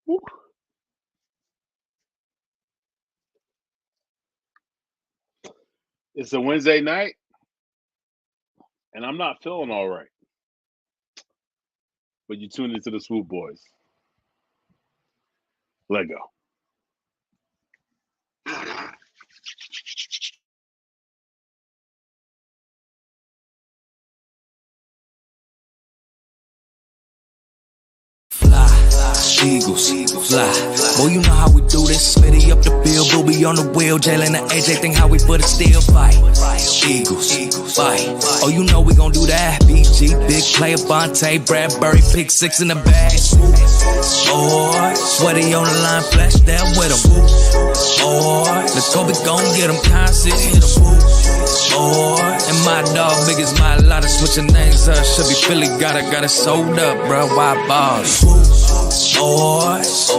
Woo. It's a Wednesday night, and I'm not feeling all right. But you tuned into the Swoop Boys. Let go. Eagles, fly. Boy, you know how we do this. Smitty up the field, Booby on the wheel. Jalen and AJ think how we put it still fight. Eagles, fight. Oh, you know we gon' do that. BG, big player, Bonte, Bradbury, pick six in the bag. Boy, sweaty on the line, flash that with him. Boy, the Kobe gon' get him, constant hit him. Boy, and my dog big as my lot of switching names up. Should be Philly, got it sold up, bro. Why balls? Boys.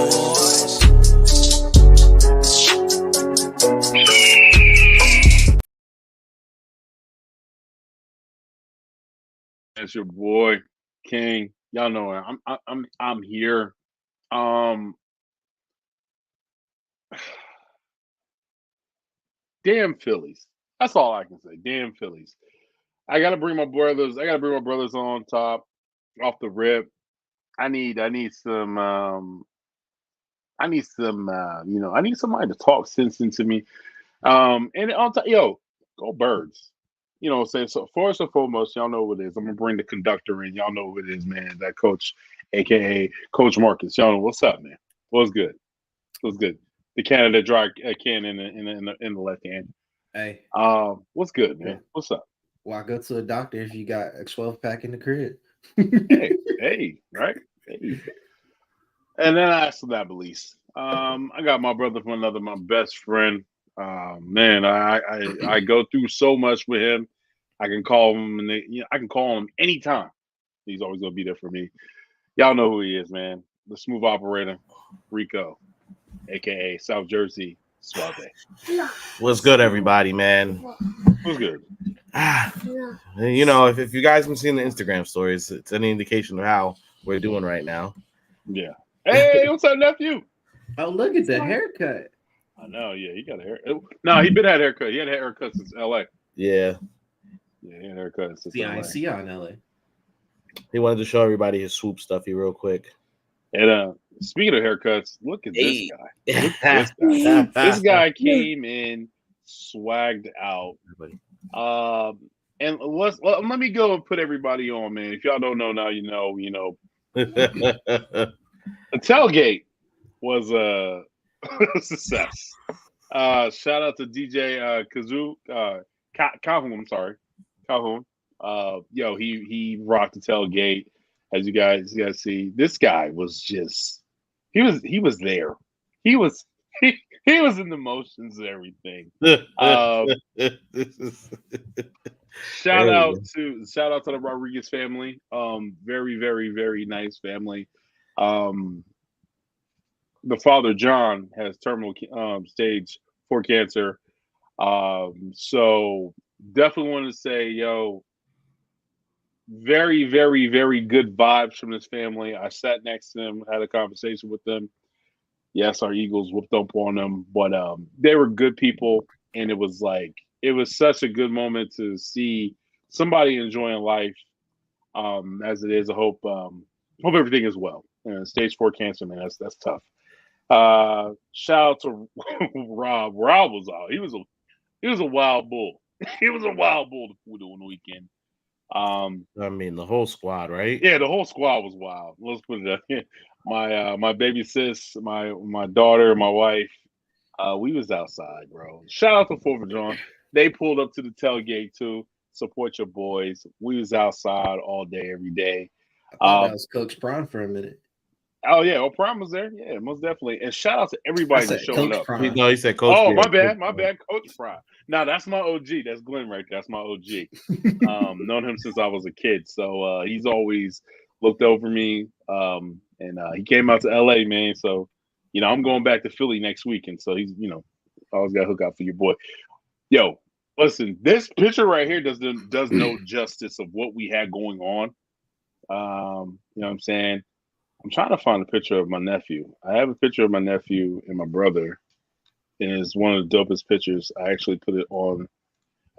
That's your boy King. Y'all know it. I'm here. Damn Phillies. That's all I can say. Damn Phillies. I gotta bring my brothers. I gotta bring my brothers on top, off the rip. I need some. I need somebody to talk sense into me. And on top, yo, go Birds. You know what I'm saying? So first and foremost, y'all know what it is. I'm gonna bring the conductor in. Y'all know what it is, man. That coach, aka Coach Marcus. Y'all know what's up, man. What's good? What's good? The Canada dry can in the left hand. Hey, What's good, man? What's up? why go to a doctor if you got a 12 pack in the crib? Hey, right? Hey. And then last but not least, I got my brother from another, my best friend. Man, I go through so much with him. I can call him, and I can call him anytime. He's always gonna be there for me. Y'all know who he is, man. The smooth operator, Rico, aka South Jersey Suave. What's good, everybody, man? Who's good? You know, if you guys haven't seen the Instagram stories, it's an indication of how we're doing right now. Yeah. Hey, what's up, nephew? Oh, look at the haircut. I know. Yeah, he got a hair. No, he been had a haircut. He had a haircut since L.A. Yeah. Yeah, he had a haircut since See, LA. I see y'all in LA. He wanted to show everybody his swoop stuffy real quick. And speaking of haircuts, look at this guy. Look at this guy. This guy came in swagged out. And let me go and put everybody on, man. If y'all don't know now, you know. The tailgate was a success. Shout out to DJ Calhoun. I'm sorry, Calhoun. Yo, he rocked the tailgate. As you guys see, this guy was just he was there. He was he was in the motions and everything. Shout out to the Rodriguez family. Very, very, very nice family. The father John has terminal stage 4 cancer. So definitely want to say, yo, very, very, very good vibes from this family. I sat next to them, had a conversation with them. Yes, our Eagles whooped up on them, but they were good people, and it was such a good moment to see somebody enjoying life as it is. I hope everything is well. Stage 4 cancer, man, that's tough. Shout out to Rob. Rob was out. He was a wild bull. He was a wild bull on the weekend. I mean, the whole squad, right? Yeah, the whole squad was wild. Let's put it up. My baby sis, my daughter, my wife, we was outside, bro. Shout out to 4th of July. They pulled up to the tailgate too. Support your boys. We was outside all day, every day. I thought that was Coach Prime for a minute. Oh yeah, Prime was there. Yeah, most definitely. And shout out to everybody that's showing up. He said Coach. Oh, my bad, Coach Prime. Now that's my OG. That's Glenn right there. That's my OG. Known him since I was a kid, so he's always looked over me. And he came out to LA, man. So I'm going back to Philly next week, and so he's always got to hook up for your boy. Yo, listen, this picture right here does no justice of what we had going on. You know what I'm saying? I'm trying to find a picture of my nephew. I have a picture of my nephew and my brother, and it's one of the dopest pictures. I actually put it on.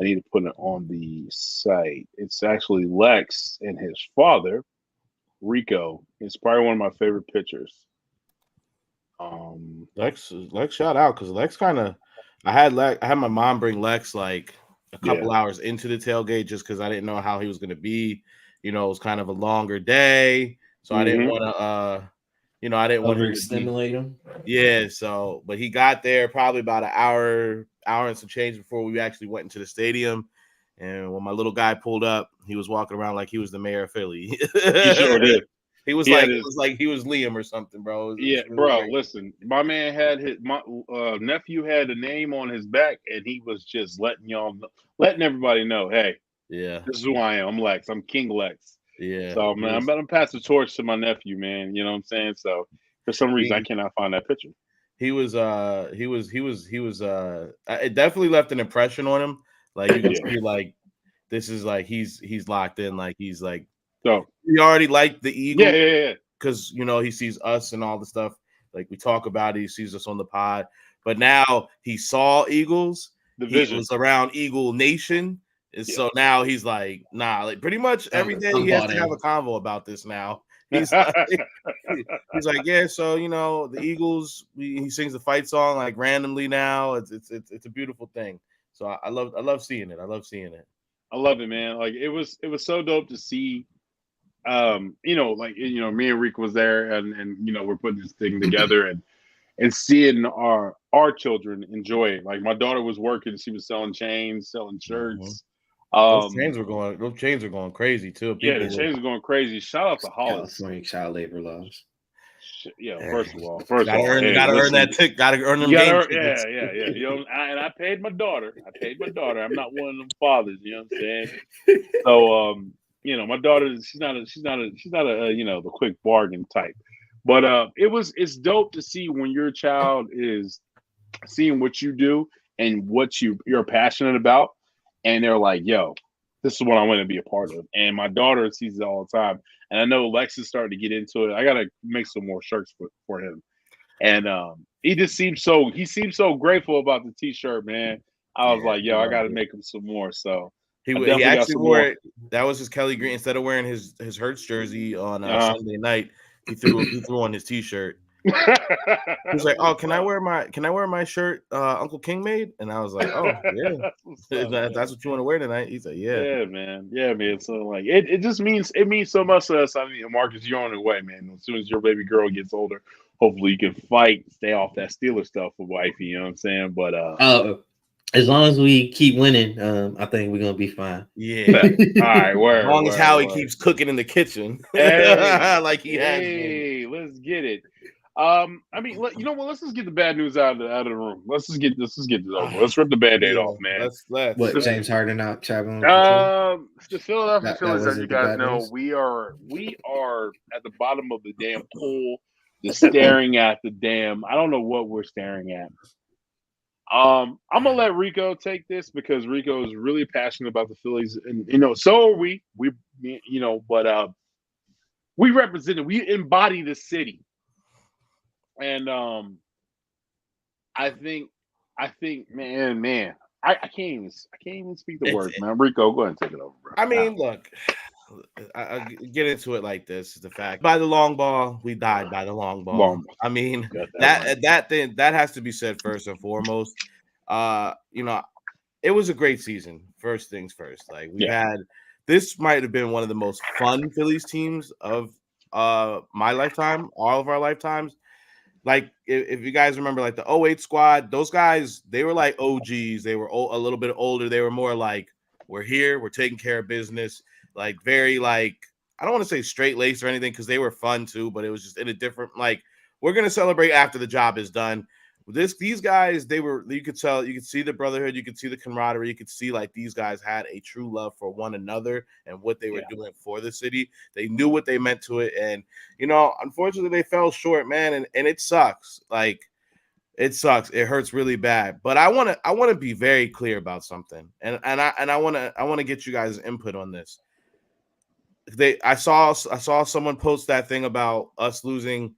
I need to put it on the site. It's actually Lex and his father, Rico. It's probably one of my favorite pictures. Lex shout out because Lex kind of. I had my mom bring Lex like a couple hours into the tailgate just because I didn't know how he was going to be. It was kind of a longer day, so I didn't want to. I didn't want to stimulate him. Yeah, so but he got there probably about an hour and some change before we actually went into the stadium. And when my little guy pulled up, he was walking around like he was the mayor of Philly. He sure did. It was like he was Liam or something, bro. Really bro. Great. Listen, my man had my nephew had a name on his back, and he was just letting everybody know, hey, this is who I am. I'm Lex. I'm King Lex. Yeah. So man, I'm about to pass the torch to my nephew, man. You know what I'm saying? So for some reason, I cannot find that picture. It definitely left an impression on him. Like you can see, like this is like he's locked in. Like he's like. So he already liked the Eagles, because he sees us and all the stuff like we talk about it. He sees us on the pod, but now he saw Eagles. He was around Eagle Nation, and so now he's like, nah. Like pretty much every day he has to have a convo about this now. He's like, yeah. So the Eagles. He sings the fight song like randomly now. It's a beautiful thing. So I love seeing it. I love it, man. Like it was so dope to see. Me and Rick was there, and we're putting this thing together, and seeing our children enjoy it. Like my daughter was working; she was selling chains, selling shirts. Those chains are going crazy too. The chains are going crazy. Shout out to Hollis. California child labor laws. First of all, gotta earn that tick. Gotta earn them games. Yeah. And I paid my daughter. I'm not one of them fathers. You know what I'm saying? So, my daughter, she's not a the quick bargain type, but it's dope to see when your child is seeing what you do and what you're passionate about, and they're like, yo, this is what I want to be a part of. And my daughter sees it all the time, and I know Lex is starting to get into it. I gotta make some more shirts for him, and he seems so grateful about the t-shirt, man. I was like, yo, I gotta make him some more. So. He actually wore it. That was his Kelly Green. Instead of wearing his Hurts jersey on Sunday night, he threw on his t-shirt. He was like, "Oh, can I wear my shirt Uncle King made?" And I was like, "Oh, yeah, that's what you want to wear tonight." He's like, "Yeah, man. So like, it just means so much to us. I mean, Marcus, you're on the way, man. As soon as your baby girl gets older, hopefully you can stay off that Steelers stuff with wifey. You know what I'm saying? But as long as we keep winning, I think we're gonna be fine. Yeah. All right. Word. As long as Howie keeps cooking in the kitchen, like he has. Hey, let's get it. I mean, you know what? Let's just get the bad news out of the room. Let's just get this over. Let's rip the Band-Aid off, man. What James Harden out traveling? The Philadelphia Phillies, as you guys know, we are at the bottom of the damn pool, just staring at the damn. I don't know what we're staring at. I'm gonna let Rico take this because Rico is really passionate about the Phillies, and so are we. But we represent it. We embody the city, and I think, man, I can't even speak the words, man. Rico, go ahead and take it over, bro. I mean, look, I get into it like this. Is the fact by the long ball, we died by the long ball. I mean, that has to be said first and foremost. It was a great season. First things first. Like we had, this might have been one of the most fun Phillies teams of my lifetime, all of our lifetimes. Like if you guys remember, like the 08 squad, those guys, they were like OGs. They were a little bit older. They were more like, we're here, we're taking care of business. Like very like, I don't want to say straight laced or anything because they were fun too, but it was just in a different, like, we're gonna celebrate after the job is done. These guys, you could see the brotherhood, you could see the camaraderie, you could see like these guys had a true love for one another and what they were doing for the city. They knew what they meant to it, and unfortunately they fell short, man, and it sucks. Like it sucks. It hurts really bad. But I want to be very clear about something, and I want to get you guys' input on this. I saw someone post that thing about us losing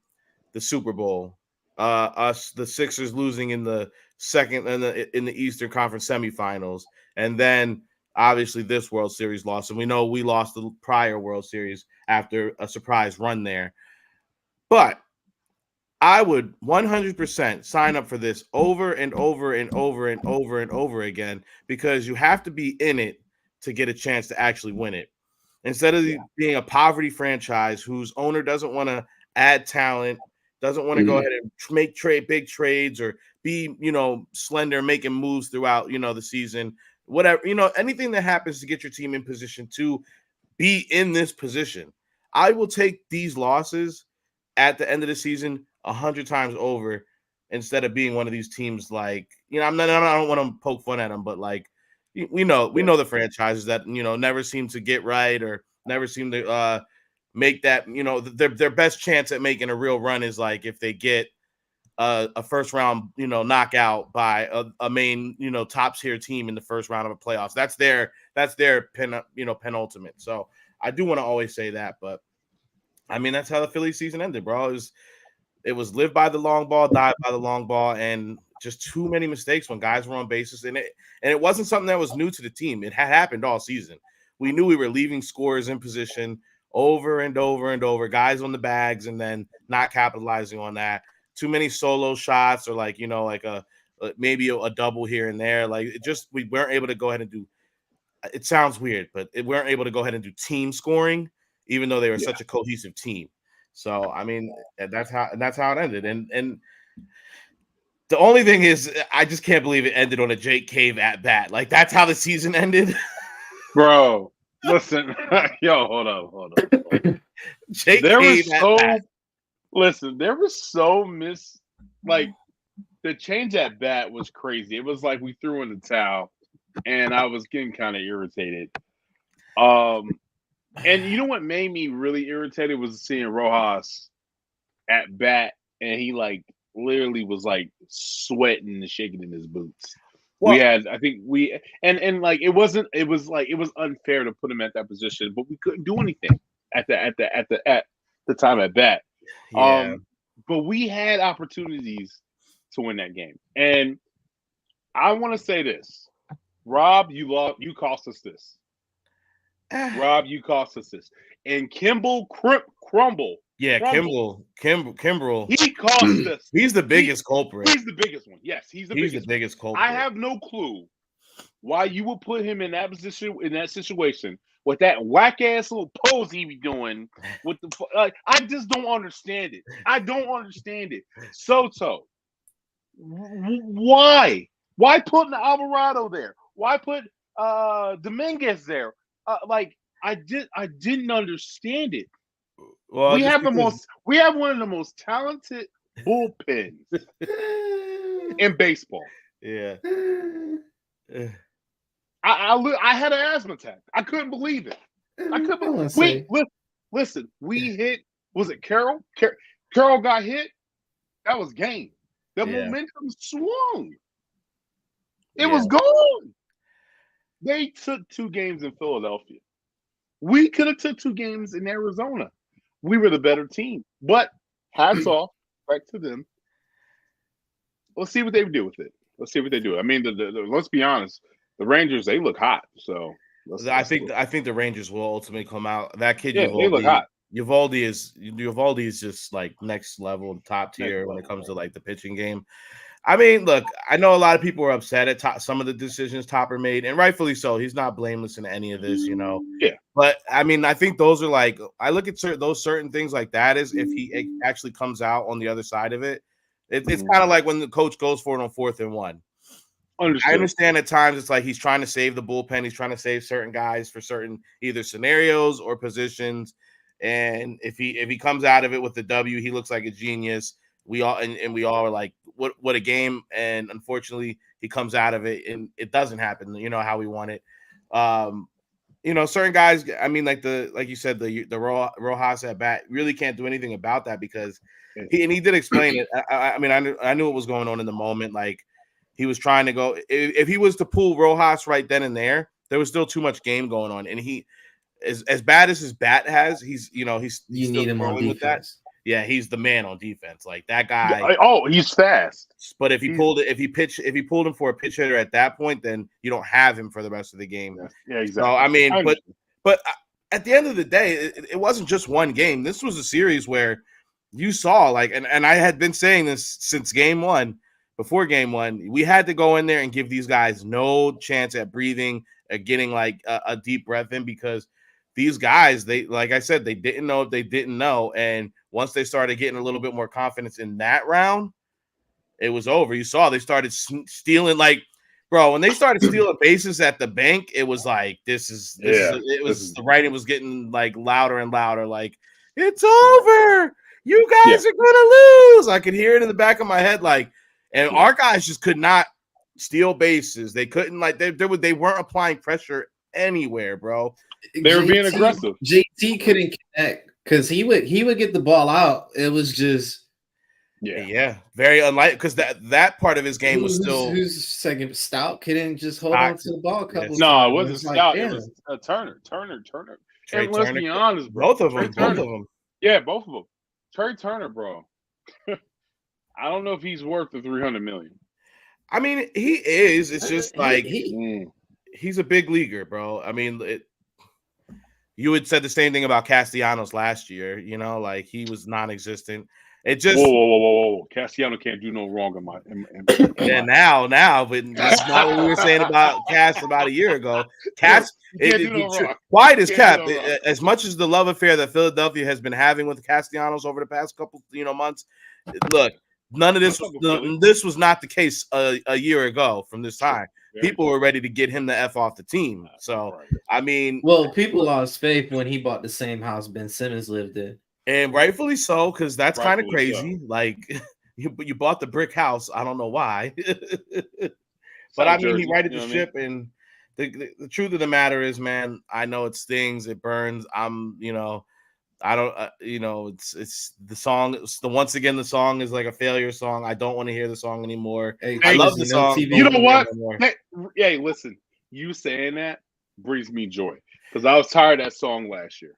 the Super Bowl, the Sixers losing in the second in the Eastern Conference semifinals, and then obviously this World Series loss, and we know we lost the prior World Series after a surprise run there. But I would 100% sign up for this over and over and over and over and over again, because you have to be in it to get a chance to actually win it. Instead of being a poverty franchise whose owner doesn't want to add talent, doesn't want to go ahead and make big trades or be, slender, making moves throughout, the season, whatever, anything that happens to get your team in position to be in this position. I will take these losses at the end of the season 100 times over, instead of being one of these teams like, I don't want to poke fun at them, but like, we know the franchises that, never seem to get right or never seem to make that, their best chance at making a real run is like if they get a first round, knockout by a main, top tier team in the first round of a playoffs. That's their penultimate. So I do want to always say that, but I mean, that's how the Philly season ended, bro. It was live by the long ball, die by the long ball, and just too many mistakes when guys were on bases. And it wasn't something that was new to the team. It had happened all season. We knew we were leaving scorers in position over and over and over, guys on the bags, and then not capitalizing on that. Too many solo shots, or like, maybe a double here and there. Like, we weren't able to go ahead and do. It sounds weird, but we weren't able to go ahead and do team scoring, even though they were such a cohesive team. So, I mean, that's how it ended. And the only thing is, I just can't believe it ended on a Jake Cave at bat. Like, that's how the season ended. Bro, listen. Yo, hold on. Jake Cave at bat. Listen, there was so like, the change at bat was crazy. It was like we threw in the towel, and I was getting kind of irritated. And you know what made me really irritated was seeing Rojas at bat, and he like literally was like sweating and shaking in his boots. Well, it was unfair to put him at that position, but we couldn't do anything at the time at bat. Yeah. But we had opportunities to win that game, and I want to say this, Rob, you cost us this. Rob, you cost us this. And Kimbrel Crumble. Yeah, Kimbrel. He cost us. He's the biggest culprit. He's the biggest one. Yes, he's the biggest culprit. I have no clue why you would put him in that position, in that situation, with that whack ass little pose he be doing. With the I just don't understand it. I don't understand it. Soto, why? Why put Alvarado there? Why put Dominguez there? I didn't understand it. Well, we have one of the most talented bullpens in baseball. Yeah. I had an asthma attack. I couldn't believe it. Listen, we hit, was it Carroll? Carroll got hit. That was game. The momentum swung. It was gone. They took 2 games in Philadelphia. We could have took 2 games in Arizona. We were the better team. But hats off, back to them. Let's see what they do with it. I mean, let's be honest. The Rangers, they look hot. So I think the Rangers will ultimately come out. That kid, they look hot. Uvalde is just like next level, top tier when it comes to like the pitching game. I mean, look, I know a lot of people are upset at some of the decisions Topper made, and rightfully so. He's not blameless in any of this, Yeah. But I mean, I think those are like, I look at those certain things like that is if he actually comes out on the other side of it. It's kind of like when the coach goes for it on 4th and 1. Understood. I understand at times it's like he's trying to save the bullpen. He's trying to save certain guys for certain either scenarios or positions. And if he comes out of it with the W, he looks like a genius. We all are like, what a game. And unfortunately, he comes out of it and it doesn't happen, how we want it. Certain guys, I mean, like you said, the Rojas at bat really can't do anything about that because he did explain it. I mean, I knew what was going on in the moment. Like he was trying to go, if he was to pull Rojas right then and there was still too much game going on. And as bad as his bat has, he's You still need him on throwing with that. defense. Yeah, he's the man on defense. Like that guy. He's fast. But if he pulled him for a pitch hitter at that point, then you don't have him for the rest of the game. Yeah, exactly. So I mean, but at the end of the day, it wasn't just one game. This was a series where you saw and I had been saying this since game one. Before game one, we had to go in there and give these guys no chance at breathing, at getting a deep breath in, because these guys, they, like I said, they didn't know if they didn't know. And once they started getting a little bit more confidence in that round, it was over. You saw they started stealing, when they started stealing bases at the bank, it was like, the writing was getting louder and louder. Like, it's over. You guys are going to lose. I could hear it in the back of my head. And our guys just could not steal bases. They couldn't they weren't applying pressure anywhere, bro. They were being aggressive. JT couldn't connect because he would get the ball out. It was just very unlike, because that part of his game was still. Who's second? Stout couldn't just hold on to the ball a couple times. No, it wasn't Stout. It was Turner. And let's be honest, bro. Both of them. Yeah, both of them. Trey Turner, bro. I don't know if he's worth the $300 million. I mean, he is. It's just he's a big leaguer, bro. I mean, you had said the same thing about Castellanos last year. He was non-existent. It just whoa. Castellano can't do no wrong in my. Now, but that's not what we were saying about Cass about a year ago. Cass, quiet as kept. As much as the love affair that Philadelphia has been having with Castellanos over the past couple, months, look, none of this. This was not the case a year ago. From this time, people were ready to get him the F off the team. So, I mean, people lost faith when he bought the same house Ben Simmons lived in. And rightfully so, because that's kind of crazy. You bought the brick house. I don't know why. But I mean, he righted the ship. And the truth of the matter is, man, I know it stings. It burns. I don't, it's the song. Once again, the song is like a failure song. I don't want to hear the song anymore. I love the song. You know what? Hey, listen, you saying that brings me joy, because I was tired of that song last year.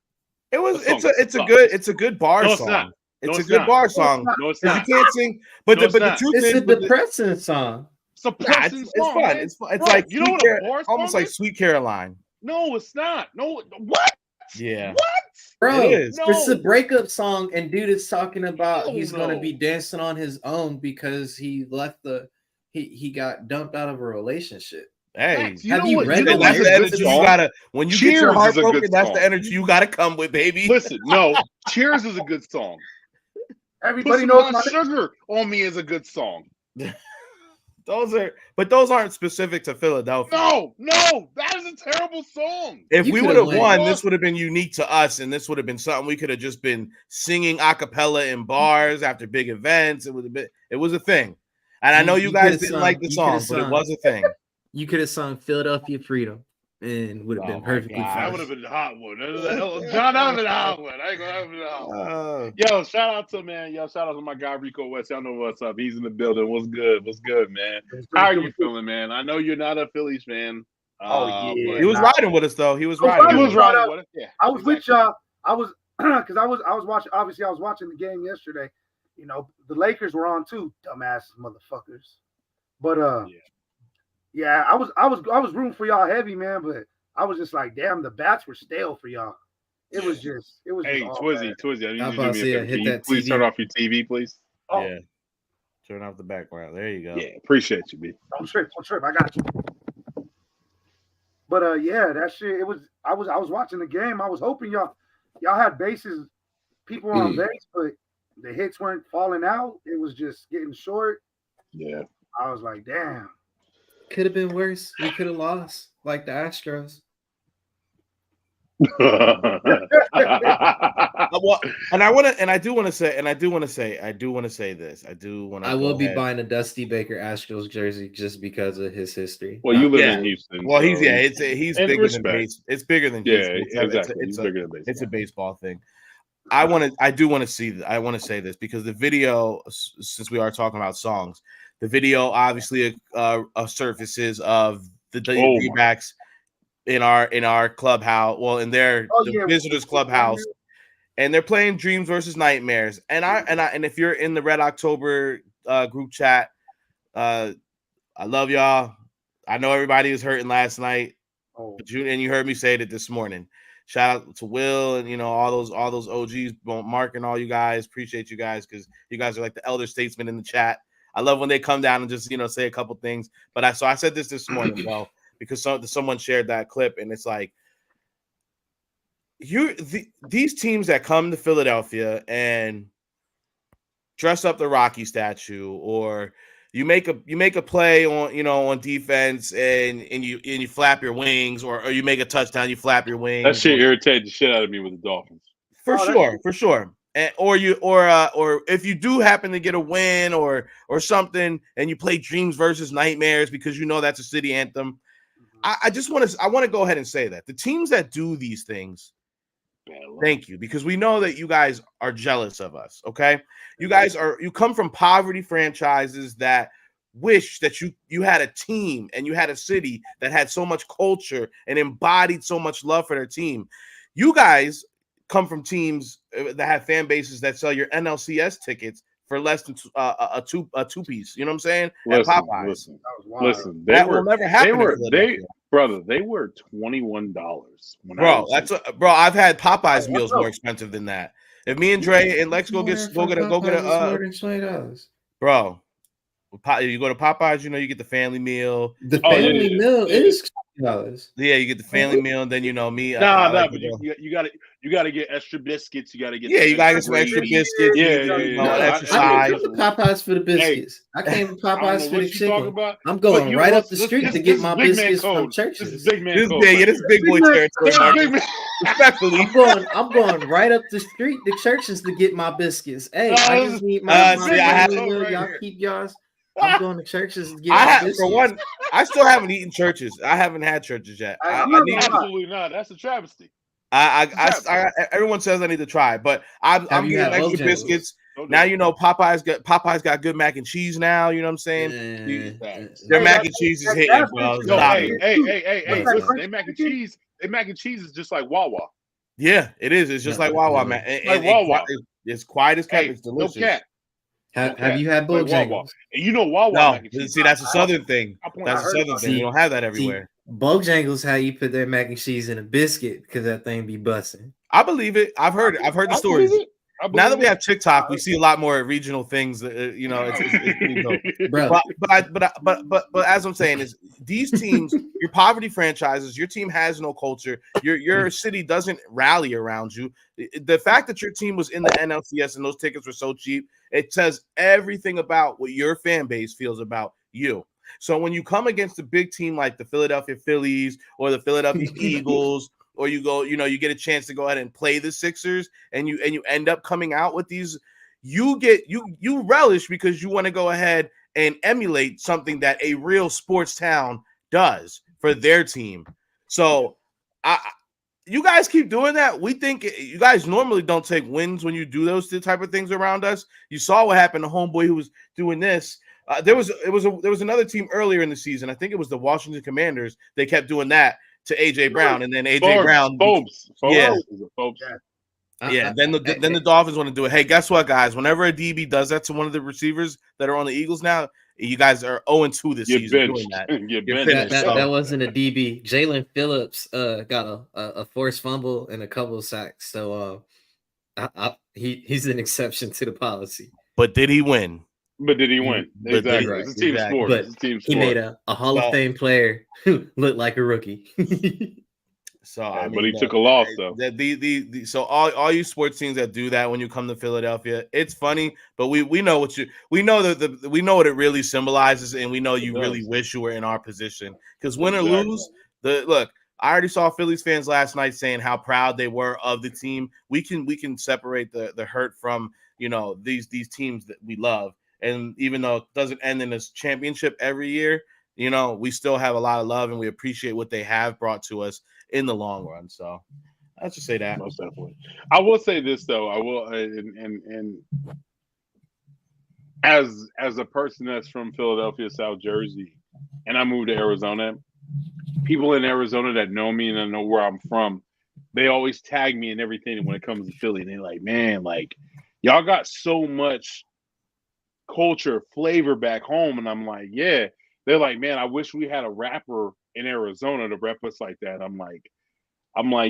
It's a good bar song. It's a good bar song. No, it's not. You can't sing, but the truth is, it's a depressing song. It's a depressing song. It's fun. It's fun. It's like, you know what a bar song almost like Sweet Caroline. No, it's not. No, what? Yeah. What? Bro, it is. It's a breakup song, and dude is talking about he's going to be dancing on his own because he left he got dumped out of a relationship. Hey, have you read the that's the energy you gotta when you get your heart broken. That's the energy you gotta come with, baby. Listen, no, Cheers is a good song. Everybody knows my Sugar on Me is a good song. Those aren't specific to Philadelphia. No, that is a terrible song. If we would have won, this would have been unique to us, and this would have been something we could have just been singing a cappella in bars after big events. It was a thing. And I know you guys didn't like the song, but it was a thing. You could have sung Philadelphia Freedom and would have been perfectly fine. That would have been a hot one. John, that would have been a hot one. I ain't gonna have been a hot one. Yo, shout out to my guy Rico West. Y'all know what's up. He's in the building. What's good, man? How are you feeling, man? I know you're not a Phillies fan. Yeah. He was riding with us though. He was riding with us. Yeah, I was with y'all. I was because I was watching. Obviously, I was watching the game yesterday. The Lakers were on too, dumbass motherfuckers. But yeah, I was rooting for y'all heavy, man, but I was just like, damn, the bats were stale for y'all. It was just Hey, Twizzy, I need you to do me a favor. Can you please turn off your TV, please? Oh. Yeah. Turn off the background. There you go. Yeah, appreciate you, B. Don't trip. I got you. But yeah, that shit. I was watching the game. I was hoping y'all had bases, people were on base, but the hits weren't falling out. It was just getting short. Yeah. I was like, damn. Could have been worse. We could have lost, like the Astros. I do want to say this. I will be buying a Dusty Baker Astros jersey just because of his history. Well, you live in Houston. Well, he's bigger than base. It's bigger than Houston. Exactly. It's a baseball thing. I want to say this because the video, since we are talking about songs, the video obviously surfaces of the D-backs in our clubhouse. Well, in their visitors clubhouse, and they're playing Dreams versus Nightmares. And if you're in the Red October group chat, I love y'all. I know everybody was hurting last night, but you heard me say it this morning. Shout out to Will and all those OGs, Mark and all you guys. Appreciate you guys because you guys are like the elder statesmen in the chat. I love when they come down and just say a couple things. But I said this morning, bro, because someone shared that clip, and it's like these teams that come to Philadelphia and dress up the Rocky statue, or you make a play on defense and you flap your wings, or you make a touchdown, you flap your wings. That shit irritated the shit out of me with the Dolphins. For sure. And, or if you do happen to get a win or something, and you play Dreams versus Nightmares because that's a city anthem. I want to go ahead and say that the teams that do these things, thank you, because we know that you guys are jealous of us. Okay, you come from poverty franchises that wish that you had a team and you had a city that had so much culture and embodied so much love for their team. You guys come from teams that have fan bases that sell your NLCS tickets for less than a two piece. You know what I'm saying? Listen, that will never happen. They were $21. Bro, I've had Popeyes meals more expensive than that. If me and Dre and Lex go get a bro, you go to Popeyes, you get the family meal. The family meal is $20. Yeah, you get the family meal, and then me. But you got to get extra biscuits. You got to get you got to get some extra biscuits. Extra sides. I came to Popeyes for the biscuits. I came to Popeyes for the chicken. I'm going right up the street to get my biscuits from Churches. This is big man. This is big boy territory. Respectfully, I'm going right up the street to Churches to get my biscuits. Hey, I just need my y'all keep yours. I'm going to Churches to get for one. I still haven't eaten Churches. I haven't had Churches yet. Absolutely not. That's a travesty. Everyone says I need to try, but I'm getting extra biscuits. Now Popeyes got good mac and cheese now. You know what I'm saying? Their mac and cheese is hitting, bro. Hey! Listen, their mac and cheese is just like Wawa. Yeah, it is. It's just like Wawa, man. Wawa. It's quiet as kept. It's delicious. No cat. Have you had Bojangles? And Wawa. No, see, that's a southern thing. That's a southern thing. You don't have that everywhere. Bojangles, how you put their mac and cheese in a biscuit because that thing be busting. I believe it. I've heard the stories. Now that we have TikTok, we see a lot more regional things. It's bro. But as I'm saying is, these teams, your poverty franchises, your team has no culture. Your city doesn't rally around you. The fact that your team was in the NLCS and those tickets were so cheap, it says everything about what your fan base feels about you. So when you come against a big team like the Philadelphia Phillies or the Philadelphia Eagles, or you go, you get a chance to go ahead and play the Sixers, and you end up coming out with these, you relish because you want to go ahead and emulate something that a real sports town does for their team. So you guys keep doing that. We think you guys normally don't take wins when you do those type of things around us. You saw what happened to homeboy who was doing this. There was another team earlier in the season. I think it was the Washington Commanders. They kept doing that to AJ Brown, and then AJ Brown, yeah. Then the Dolphins want to do it. Hey, guess what, guys? Whenever a DB does that to one of the receivers that are on the Eagles now, you guys are 0-2 this season doing that. That wasn't a DB. Jalen Phillips got a forced fumble and a couple of sacks. So he's an exception to the policy. But did he win? Exactly. It's a team sport. But he made a Hall of Fame player who looked like a rookie. So but he took a loss though. So all you sports teams that do that when you come to Philadelphia, it's funny, but we know what we know what it really symbolizes, and we know you really wish you were in our position. Because win or lose, I already saw Phillies fans last night saying how proud they were of the team. We can separate the hurt from these teams that we love. And even though it doesn't end in a championship every year, we still have a lot of love and we appreciate what they have brought to us in the long run. So I'll just say that. Most definitely. I will say this though. I will, and as a person that's from Philadelphia, South Jersey, and I moved to Arizona, people in Arizona that know me and I know where I'm from, they always tag me and everything when it comes to Philly. And they're like, man, like, y'all got so much culture, flavor back home. And I'm like, yeah. They're like, man, I wish we had a rapper in Arizona to rep us like that. I'm like,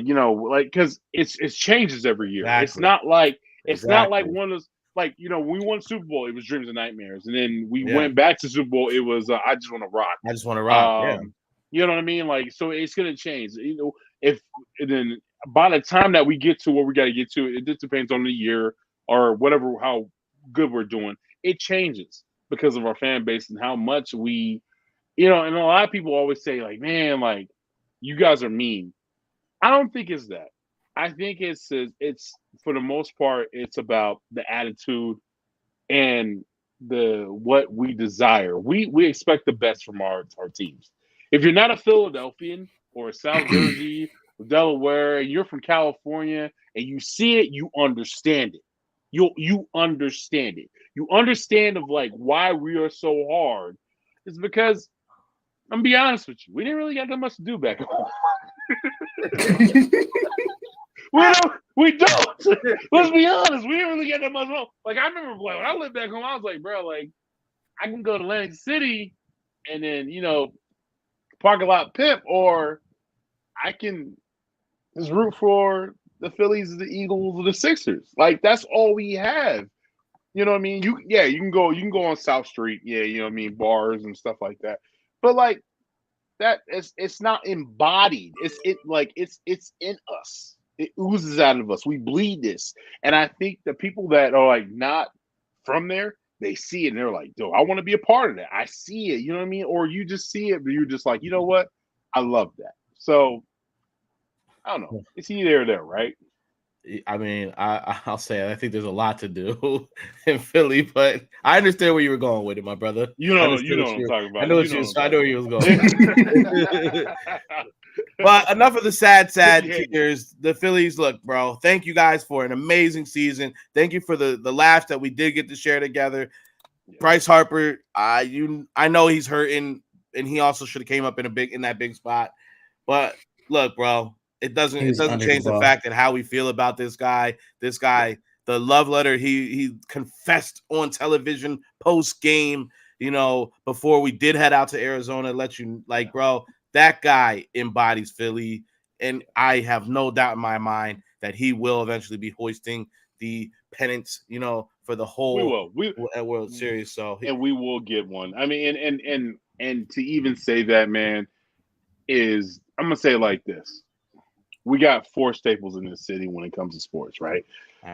you know, like, because it changes every year. Exactly. It's not like one of those, like, you know, when we won Super Bowl, it was Dreams and Nightmares, and then we went back to Super Bowl, it was I Just Want to Rock. I Just Want to Rock. You know what I mean? Like, so it's gonna change. You know, then by the time that we get to where we got to get to, it just depends on the year or whatever, how good we're doing. It changes because of our fan base and how much we, you know. And a lot of people always say, like, man, like, you guys are mean. I don't think it's that. I think it's for the most part, it's about the attitude and what we desire. We expect the best from our teams. If you're not a Philadelphian or a South Jersey, or Delaware, and you're from California and you see it, you understand it. You understand it. You understand of like why we are so hard. It's because, I'm gonna be honest with you, we didn't really got that much to do back home. We don't. Let's be honest. We didn't really get that much home. Like, I remember when I lived back home, I was like, bro, like, I can go to Atlantic City and then, you know, parking lot pimp, or I can just root for the Phillies, the Eagles, or the Sixers. Like, that's all we have. You know what I mean? You can go on South Street, you know what I mean, bars and stuff like that. But like that, it's not embodied. It's in us. It oozes out of us. We bleed this. And I think the people that are like not from there, they see it and they're like, yo, I want to be a part of that. I see it, you know what I mean? Or you just see it, but you're just like, you know what? I love that. So I don't know. It's either there, right? I mean, I'll say I think there's a lot to do in Philly, but I understand where you were going with it, my brother. You know what I'm talking about. I know where you was going. But enough of the sad tears. The Phillies, look, bro. Thank you guys for an amazing season. Thank you for the laughs that we did get to share together. Yeah. Bryce Harper, I know he's hurting, and he also should have came up in that big spot. But look, bro. It doesn't change the fact that how we feel about this guy, the love letter he confessed on television post game, you know, before we did head out to Arizona, let you like, bro, that guy embodies Philly. And I have no doubt in my mind that he will eventually be hoisting the pennants, you know, for the whole World Series. So, and we will get one. I mean, and to even say that, man, I'm going to say it like this. We got four staples in this city when it comes to sports, right?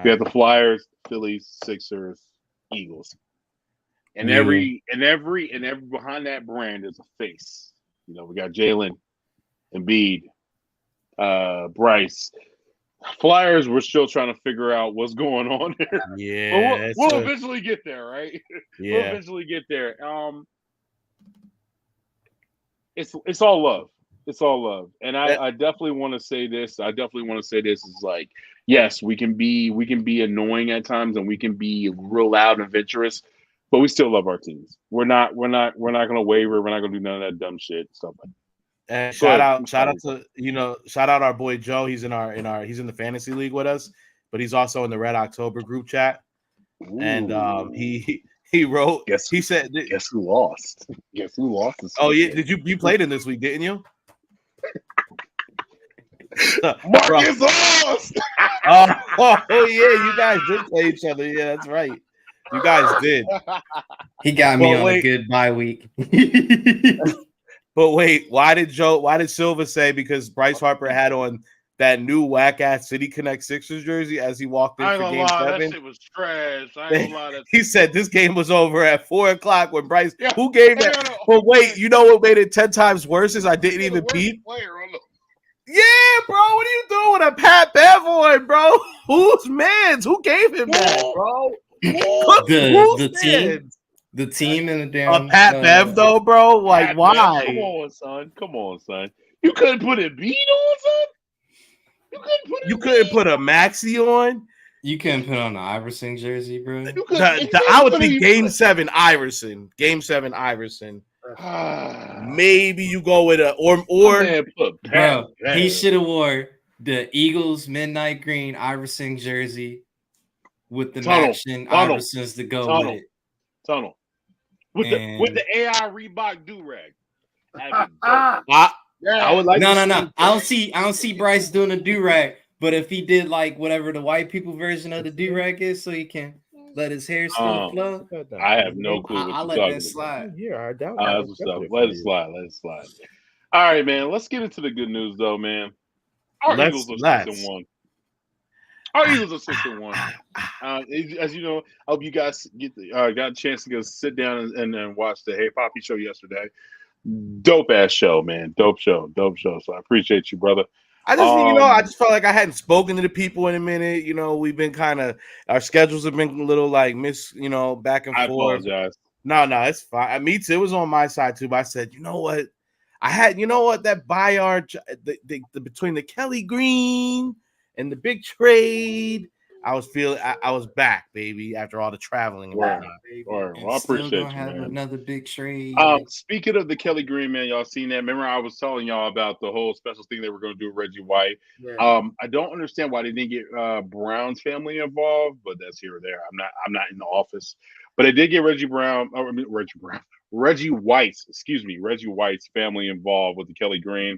We have the Flyers, Phillies, Sixers, Eagles, and every behind that brand is a face. You know, we got Jalen, Embiid, Bryce. Flyers, we're still trying to figure out what's going on there. Yeah, we'll eventually get there, right? Yeah, we'll eventually get there. It's all love. It's all love. And I definitely want to say this. Is like, yes, we can be annoying at times and we can be real loud and adventurous, but we still love our teams. We're not gonna waver. We're not gonna do none of that dumb shit. Stuff like that. And shout out our boy Joe. He's in the fantasy league with us, but he's also in the Red October group chat. Ooh. And he wrote, guess who lost? Oh yeah, you played in this week, didn't you? Marcus lost. oh yeah, you guys did play each other. Yeah, that's right. You guys did. He got me on a good bye week. But wait, why did Silva say because Bryce Harper had on that new whack ass City Connect Sixers jersey as he walked in for Game 7? That shit was trash. I ain't gonna lie. He said this game was over at 4:00 when Bryce. Yeah. Who gave that? But wait, you know what made it 10 times worse is I didn't even peep. Yeah, bro, what are you doing? A Pat Bev on, bro? Whose man's? Who gave him that, bro? The team and the damn Pat Bev though, bro. Like, Pat why? Bev. Come on, son. You couldn't put a beat on, son. You couldn't put a maxi on. You couldn't put on the Iverson jersey, bro. I would think Game 7 Iverson. Game 7 Iverson. maybe you go with a or bro. He should have wore the Eagles midnight green Iverson jersey with the matching Iversons to go with it. Tunnel with the AI Reebok do-rag. I would like no. I don't see Bryce doing a do-rag, but if he did like whatever the white people version of the do-rag is, so he can let his hair still flow. I have no clue. I'll let that slide. Yeah, I doubt let it slide. All right, man. Let's get into the good news, though, man. Our Eagles are 6-1. Our Eagles are 6-1. As you know, I hope you guys got a chance to go sit down and watch the Hey Poppy show yesterday. Dope ass show, man. Dope show. So I appreciate you, brother. I just felt like I hadn't spoken to the people in a minute. You know, we've been our schedules have been a little like back and forth. I apologize. No, it's fine. Me too. It was on my side too, but I said, you know what? That Byard, the between the Kelly Green and the big trade, I was back, baby, after all the traveling. Well, I appreciate you, man. Another big trade. Speaking of the Kelly Green, man, y'all seen that? Remember, I was telling y'all about the whole special thing they were going to do with Reggie White. Yeah. I don't understand why they didn't get Brown's family involved, but that's here or there. I'm not in the office, but they did get Reggie White's family involved with the Kelly Green.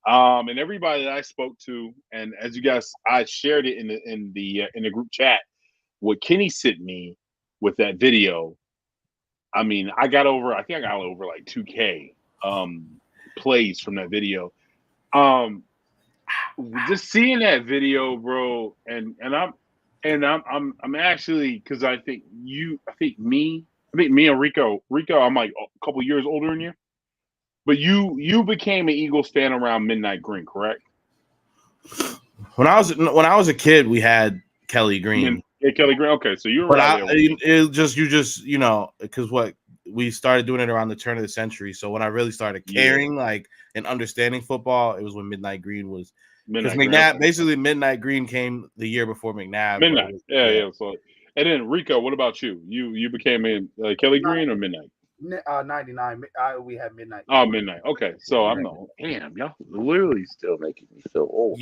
And everybody that I spoke to, and as you guys, I shared it in the group chat. What Kenny sent me with that video, I mean, I got over like 2K plays from that video. Just seeing that video, bro, and I'm actually, because I think me and Rico, I'm like a couple years older than you. But you became an Eagles fan around Midnight Green, correct? When I was a kid, we had Kelly Green. Yeah, Kelly Green. Okay, so you were. But because what we started doing it around the turn of the century. So when I really started caring, and understanding football, it was when Midnight Green was. Because Midnight Green came the year before McNabb. Midnight, yeah. So, and then Rico, what about you? You became a Kelly Green or Midnight? 99. We had Midnight. Oh, Midnight. Okay, so I'm the damn. Y'all literally still making me feel old.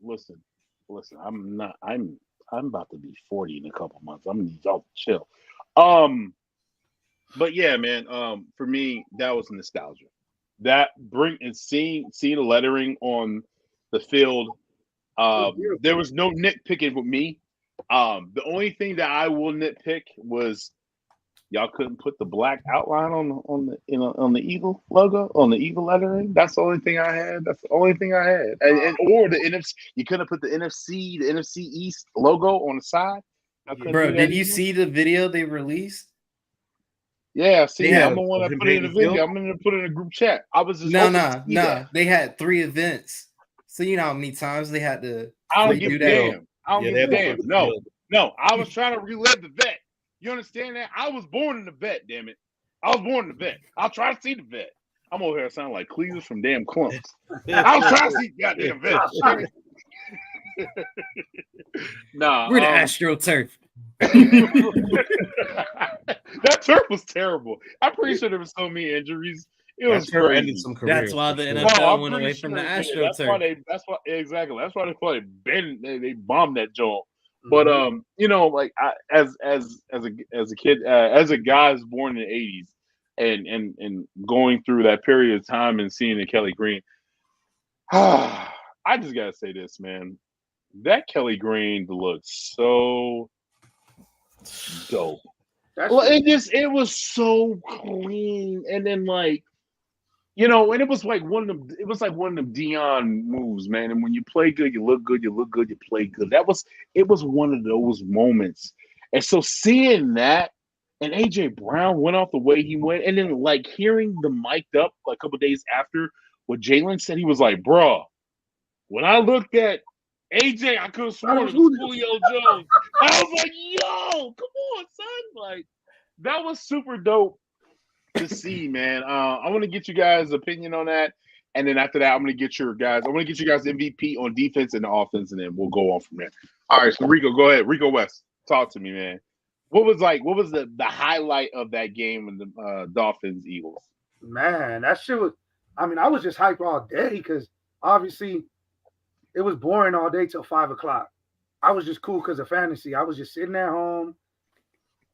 Listen. I'm about to be 40 in a couple months. I'm gonna need y'all to chill. But yeah, man. For me, that was nostalgia. That seeing the lettering on the field. There was no nitpicking with me. The only thing that I will nitpick was y'all couldn't put the black outline on the Eagle logo, on the Eagle lettering. That's the only thing I had. Or the NFC. You couldn't put the NFC East logo on the side. Bro, did you see the video they released? Yeah, see, I'm the one that put it in the video. I'm gonna put it in a group chat. I was just no. They had 3 events, so you know how many times they had to. I don't give a damn. No. I was trying to relive the vet. You understand that? I was born in the vet, damn it. I was born in the vet. I'll try to see the vet. I'm over here sounding like Cletus from damn Clumps. I was trying to see the goddamn vet. Nah. We're the AstroTurf. That turf was terrible. I'm pretty sure there was so many injuries. It was crazy. That's why the NFL went away from the AstroTurf. That's why they probably they bombed that joint. But as a kid, as a guy who's born in the 80s and going through that period of time and seeing the Kelly Green, I just gotta say this, man. That Kelly Green looks so dope. It was so clean, and then and it was like one of them Dion moves, man. And when you play good, you look good, you play good. It was one of those moments. And so seeing that, and AJ Brown went off the way he went, and then hearing the mic'd up a couple of days after what Jalen said, he was like, "Bro, when I looked at AJ, I could have sworn it was Julio Jones." I was like, "Yo, come on, son!" That was super dope to see, man. I want to get you guys' opinion on that, and then after that, I want to get you guys MVP on defense and the offense, and then we'll go on from there. All right, so Rico, go ahead. Rico West, talk to me, man. what was the highlight of that game with the Dolphins Eagles? Man, that shit was. I mean, I was just hyped all day because obviously it was boring all day till 5:00. I was just cool because of fantasy. I was just sitting at home,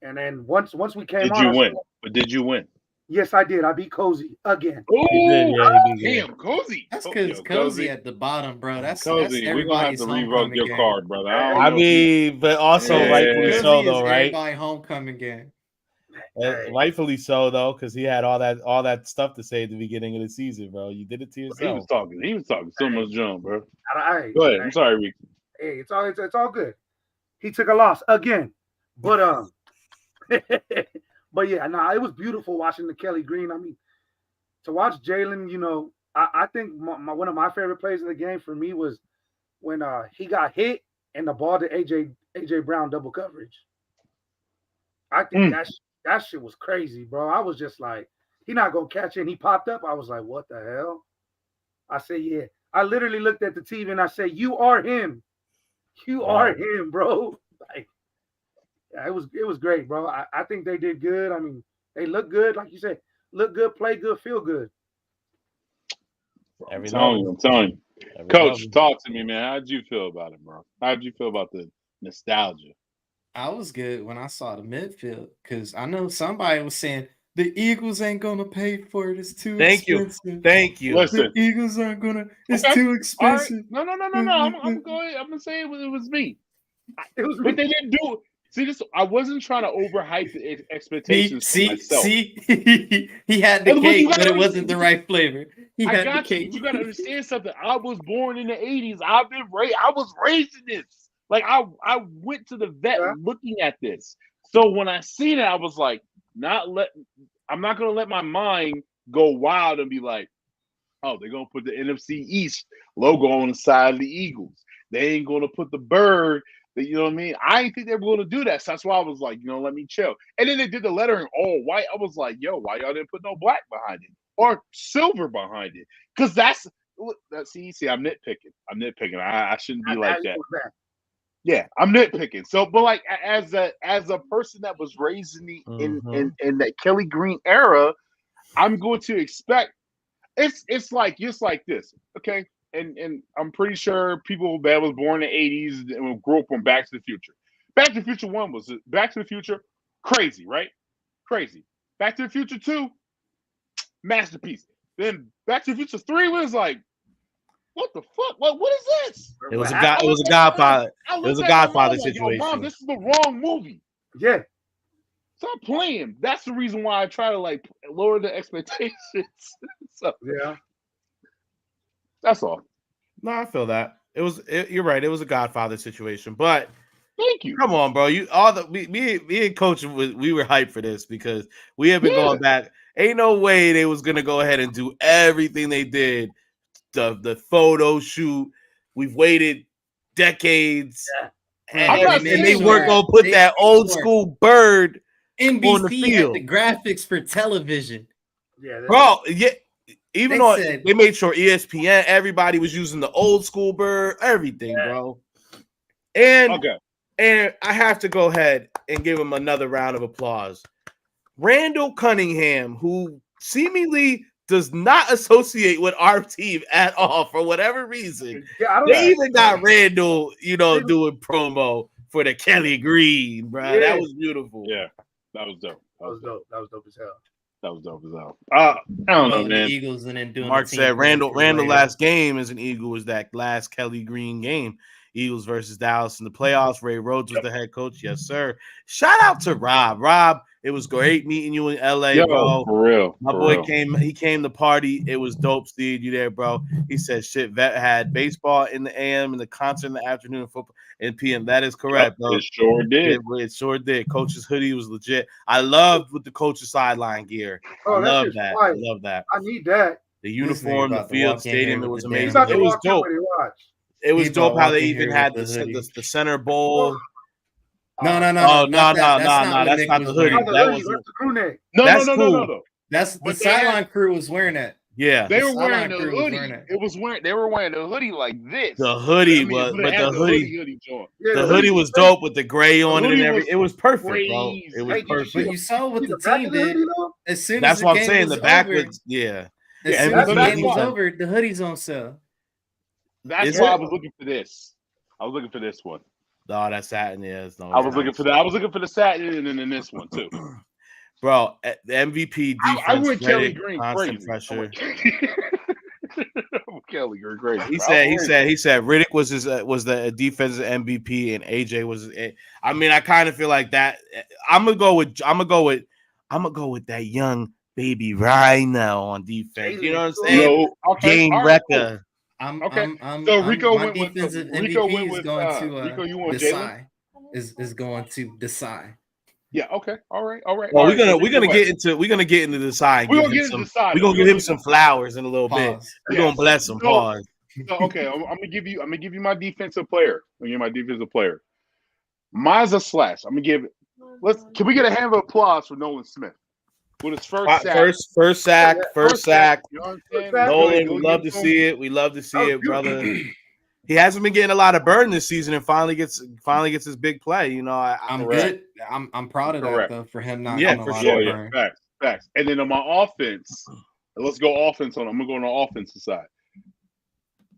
and then once we came Did on, you win? But did you win? Yes, I did. I beat Cozy again. Oh, Damn, Cozy. That's because Cozy at the bottom, bro. That's Cozy. We're gonna have to revoke your card, brother. I mean, but also rightfully so, though, right? Everybody homecoming game. Rightfully so, though, because he had all that stuff to say at the beginning of the season, bro. You did it to yourself. He was talking so much junk, bro. Go ahead. I'm sorry, Rick. Hey, it's all good. He took a loss again, but but yeah, it was beautiful watching the Kelly Green. I mean, to watch Jalen, I think one of my favorite plays of the game for me was when he got hit and the ball to AJ Brown double coverage. I think that shit was crazy, bro. I was just like, he not gonna catch it. And he popped up. I was like, what the hell? I said, yeah. I literally looked at the TV and I said, you are him. You are him, bro. Like, yeah, it was great, bro. I think they did good. I mean, they look good, like you said, look good, play good, feel good. I'm telling you. Coach, talk to me, man. How'd you feel about it, bro? How'd you feel about the nostalgia? I was good when I saw the midfield because I know somebody was saying the Eagles ain't gonna pay for it. It's too expensive. Thank you. Listen, the Eagles aren't gonna. It's too expensive. Right. No. I'm gonna say it was me. But they didn't do it. See this. I wasn't trying to overhype the expectations for myself. See, he had the cake, but it wasn't the right flavor. He had the cake. You gotta understand something. I was born in the '80s. I was raised in this. Like I went to the vet looking at this. So when I seen it, I was like, I'm not gonna let my mind go wild and be like, oh, they're gonna put the NFC East logo on the side of the Eagles. They ain't gonna put the bird. You know what I mean? I didn't think they were going to do that. So that's why I was like, let me chill. And then they did the lettering all white. I was like, yo, why y'all didn't put no black behind it or silver behind it? Because see, I'm nitpicking. I shouldn't be like that. Yeah, I'm nitpicking. So, but like as a person that was raised in that Kelly Green era, I'm going to expect it's like this, okay? And I'm pretty sure people that was born in the 80s and grew up on Back to the Future. Back to the Future 1 was Back to the Future, crazy, right? Crazy. Back to the Future 2, masterpiece. Then Back to the Future 3 was like, what the fuck? What is this? It was a Godfather. It was a Godfather situation. Mom, this is the wrong movie. Yeah. Stop playing. That's the reason why I try to lower the expectations. So, yeah. That's all. No, I feel that. You're right. It was a Godfather situation, but thank you. Come on, bro. Me and Coach we were hyped for this because we have been going back. Ain't no way they was gonna go ahead and do everything they did. The photo shoot. We've waited decades, and they weren't gonna put that old school bird NBC on the field. Had the graphics for television. Yeah, bro. Yeah. Even though they made sure ESPN, everybody was using the old school bird, everything, bro. And I have to go ahead and give him another round of applause. Randall Cunningham, who seemingly does not associate with our team at all for whatever reason. They even got Randall, doing promo for the Kelly Green, bro. Yeah. That was beautiful. Yeah, that was dope. That was dope as hell. That was dope as hell. I don't know, man. Eagles and then doing Mark said Randall last game as an Eagle was that last Kelly Green game. Eagles versus Dallas in the playoffs. Ray Rhodes was the head coach. Yes, sir. Shout out to Rob. Rob, it was great meeting you in LA, bro. For real. My boy came to party. It was dope seeing you there, bro. He said shit, Vet had baseball in the AM and the concert in the afternoon, football and PM. That is correct, bro. It sure did. It sure did. Coach's hoodie was legit. I loved with the coach's sideline gear. I love that. I love that. I need that. The uniform, the field, stadium, it was amazing. It was dope. It was dope how they even had the center bowl. No. That's not the hoodie. That was the crew neck. No. That's the sideline crew was wearing that. Yeah, They were wearing sideline the crew was hoodie. wearing it. They were wearing the hoodie like this. the hoodie I mean, was, but but it had the hoodie, hoodie joint. Yeah, the hoodie was dope with the gray on it and hoodie everything. was It was perfect, bro. crazy. It was Hey, did you see But perfect. you saw what See the the back team of the did. hoodie, though? As soon as That's the what I'm game saying. was The back over, was, yeah. as Yeah, soon and as so the that's game was why over, the hoodie's on sale. that's Is why it? I was looking for this. I was looking for this one. No, that's satin. Yeah, it's no. I was looking for that. I was looking for the satin and then this one too. Bro, the MVP I defense, went Kelly Riddick, Green constant crazy. pressure. I went Kelly Green crazy. He bro. said Riddick was the defensive MVP and AJ was. I mean, I kind of feel like that. I'm gonna go with that young baby right now on defense. You know what I'm saying? No, okay, Game all right, cool. wrecker. Okay. So Rico my went with defensive Rico MVP went is with going to Rico. You want Jalen? Desai. Is going to Desai. Yeah. Okay. All right. Well, we're So gonna Rico get into the side. We're gonna get into the side. We're gonna give him some flowers in a little bit. Pause. We're gonna bless him. Pause. So okay, I'm gonna give you my defensive player. I'm gonna give you my defensive player. Mine's a slash. I'm gonna give. Can we get a hand of applause for Nolan Smith with his first sack? First sack. You know what I'm saying? Nolan, we love to see it. We love to see it, brother. He hasn't been getting a lot of burden this season, and finally gets his big play. You know, I'm good. I'm proud of that though for him not getting a lot of burn. Facts. And then on my offense, let's go offense on. I'm gonna go on the offensive side.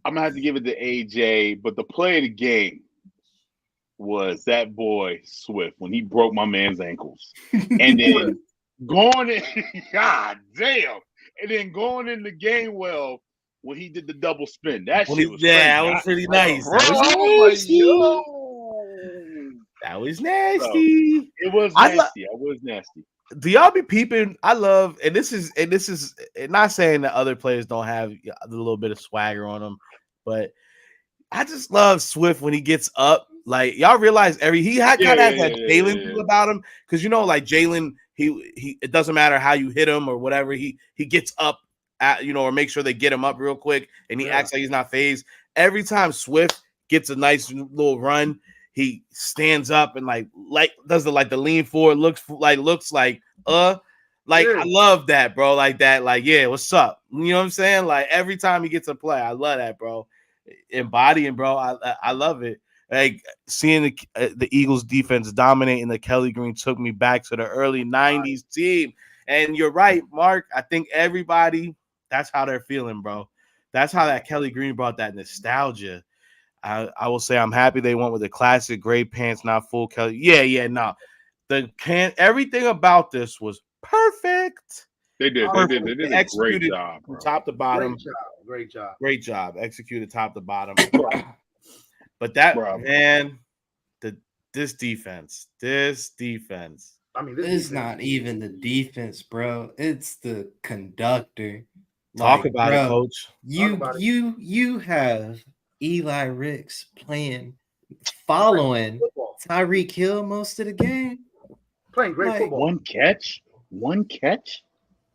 I'm gonna have to give it to AJ, but the play of the game was that boy Swift when he broke my man's ankles, and then going in, God damn, and then going in the game well when he did the double spin. That shit was that was pretty nice. That was nasty. So, it was nasty. I was nasty. Do y'all be peeping? I love, and this is not saying that other players don't have a little bit of swagger on them, but I just love Swift when he gets up. Like y'all realize he kind of has that Jalen feel about him because like Jalen, he it doesn't matter how you hit him or whatever, he gets up at or make sure they get him up real quick and he acts like he's not phased. Every time Swift gets a nice little run, he stands up and like does the lean forward, looks like I love that, bro. Like that, what's up? You know what I'm saying? Like every time he gets a play, I love that, bro. Embodying, bro. I love it. Like seeing the Eagles defense dominating the Kelly Green took me back to the early 90s team. And you're right, Mark. I think everybody, that's how they're feeling, bro. That's how that Kelly Green brought that nostalgia. I will say I'm happy they went with the classic gray pants, not full Kelly. No. Everything about this was perfect. They did. They did a great job, from top to bottom. Great job. Executed top to bottom. But this defense. I mean, it's not even the defense, bro. It's the conductor. Talk about it, coach. You have Eli Ricks following Tyreek Hill most of the game. Playing great football. One catch.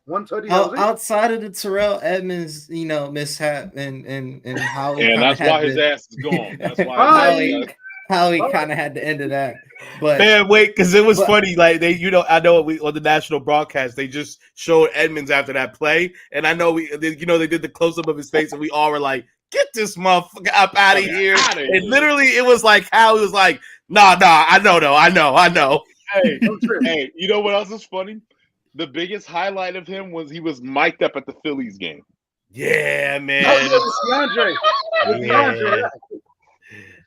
One touchdown. Outside of the Terrell Edmonds, mishap and how he that's why his ass is gone. That's why how he kind of had the end of that. But man, wait, because it was funny. Like I know on the national broadcast they just showed Edmonds after that play, and I know they did the close up of his face, and we all were like, "Get this motherfucker up out of here!" And literally, it was like how he was like, "Nah, I know." Hey, you know what else is funny? The biggest highlight of him was he was mic'd up at the Phillies game. Yeah, man. DeAndre.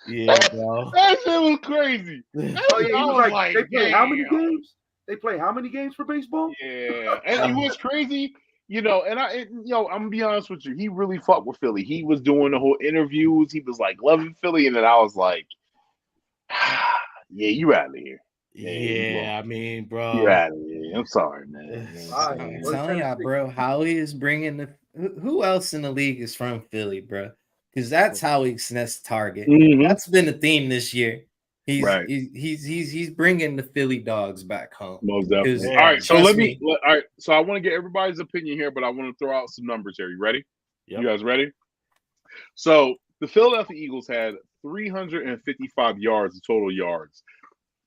Yeah, bro. That shit was crazy. He was like, they play how many games? They play how many games for baseball? Yeah, and it was crazy. And I'm gonna be honest with you. He really fucked with Philly. He was doing the whole interviews. He was like loving Philly, and then I was like, "Yeah, you out of here." Yeah, I mean, bro, you're out of here. I'm sorry, man. I'm telling y'all, bro, Howie is bringing who else in the league is from Philly, bro? Because that's Howie's next target. Mm-hmm. That's been the theme this year. He's bringing the Philly dogs back home. Most definitely. All right, so I want to get everybody's opinion here, but I want to throw out some numbers here. You ready? Yep. You guys ready? So the Philadelphia Eagles had 355 yards of total yards,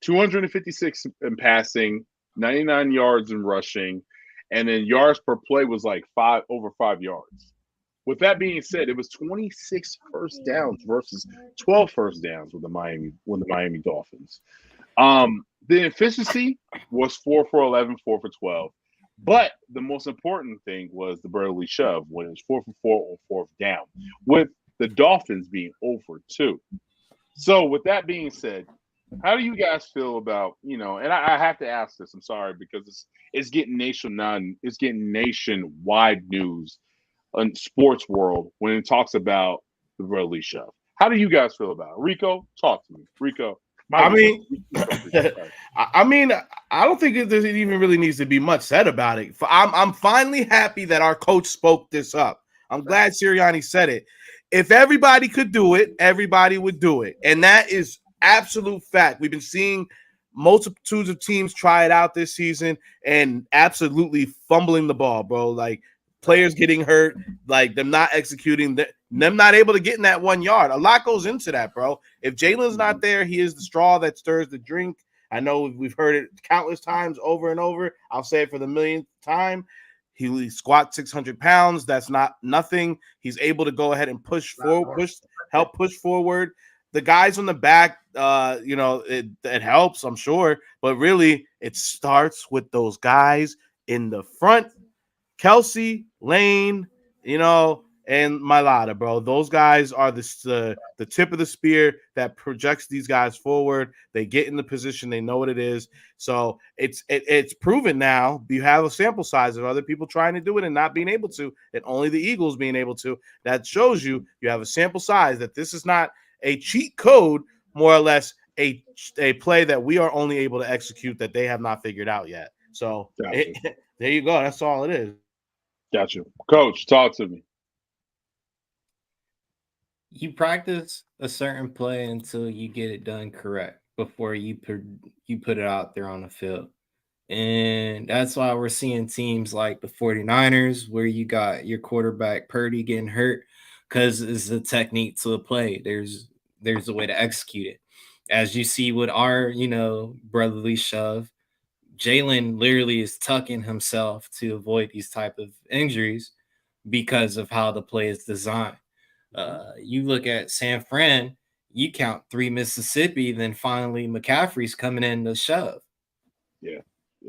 256 in passing, 99 yards in rushing, and then yards per play was like over 5 yards. With that being said, it was 26 first downs versus 12 first downs with the Miami Dolphins. The efficiency was 4 for 11, 4 for 12. But the most important thing was the brotherly shove when it was 4 for 4 on fourth down, with the Dolphins being 0 for 2. So with that being said, how do you guys feel about, and I have to ask this, I'm sorry, because it's getting nationwide news in sports world when it talks about the brotherly shove. How do you guys feel about it? Rico, talk to me. Rico. I don't think there even really needs to be much said about it. I'm finally happy that our coach spoke this up. I'm glad Sirianni said it. If everybody could do it, everybody would do it. And that is absolute fact. We've been seeing multitudes of teams try it out this season and absolutely fumbling the ball, bro. Like, players getting hurt, like them not executing, them not able to get in that 1 yard. A lot goes into that, bro. If Jalen's not there, he is the straw that stirs the drink. I know we've heard it countless times over and over. I'll say it for the millionth time. He squats 600 pounds. That's not nothing. He's able to go ahead and help push forward. The guys on the back, it helps, I'm sure. But really, it starts with those guys in the front. Kelsey, Lane, and Mailata, bro. Those guys are the tip of the spear that projects these guys forward. They get in the position. They know what it is. So it's proven now. You have a sample size of other people trying to do it and not being able to, and only the Eagles being able to. That shows you have a sample size that this is not a cheat code, more or less a play that we are only able to execute that they have not figured out yet. So there you go. That's all it is. Got you. Coach, talk to me. You practice a certain play until you get it done correct before you put it out there on the field. And that's why we're seeing teams like the 49ers where you got your quarterback Purdy getting hurt because it's a technique to a play. There's a way to execute it. As you see with our, brotherly shove, Jalen literally is tucking himself to avoid these type of injuries because of how the play is designed. You look at San Fran, you count 3 Mississippi, then finally McCaffrey's coming in to shove. Yeah.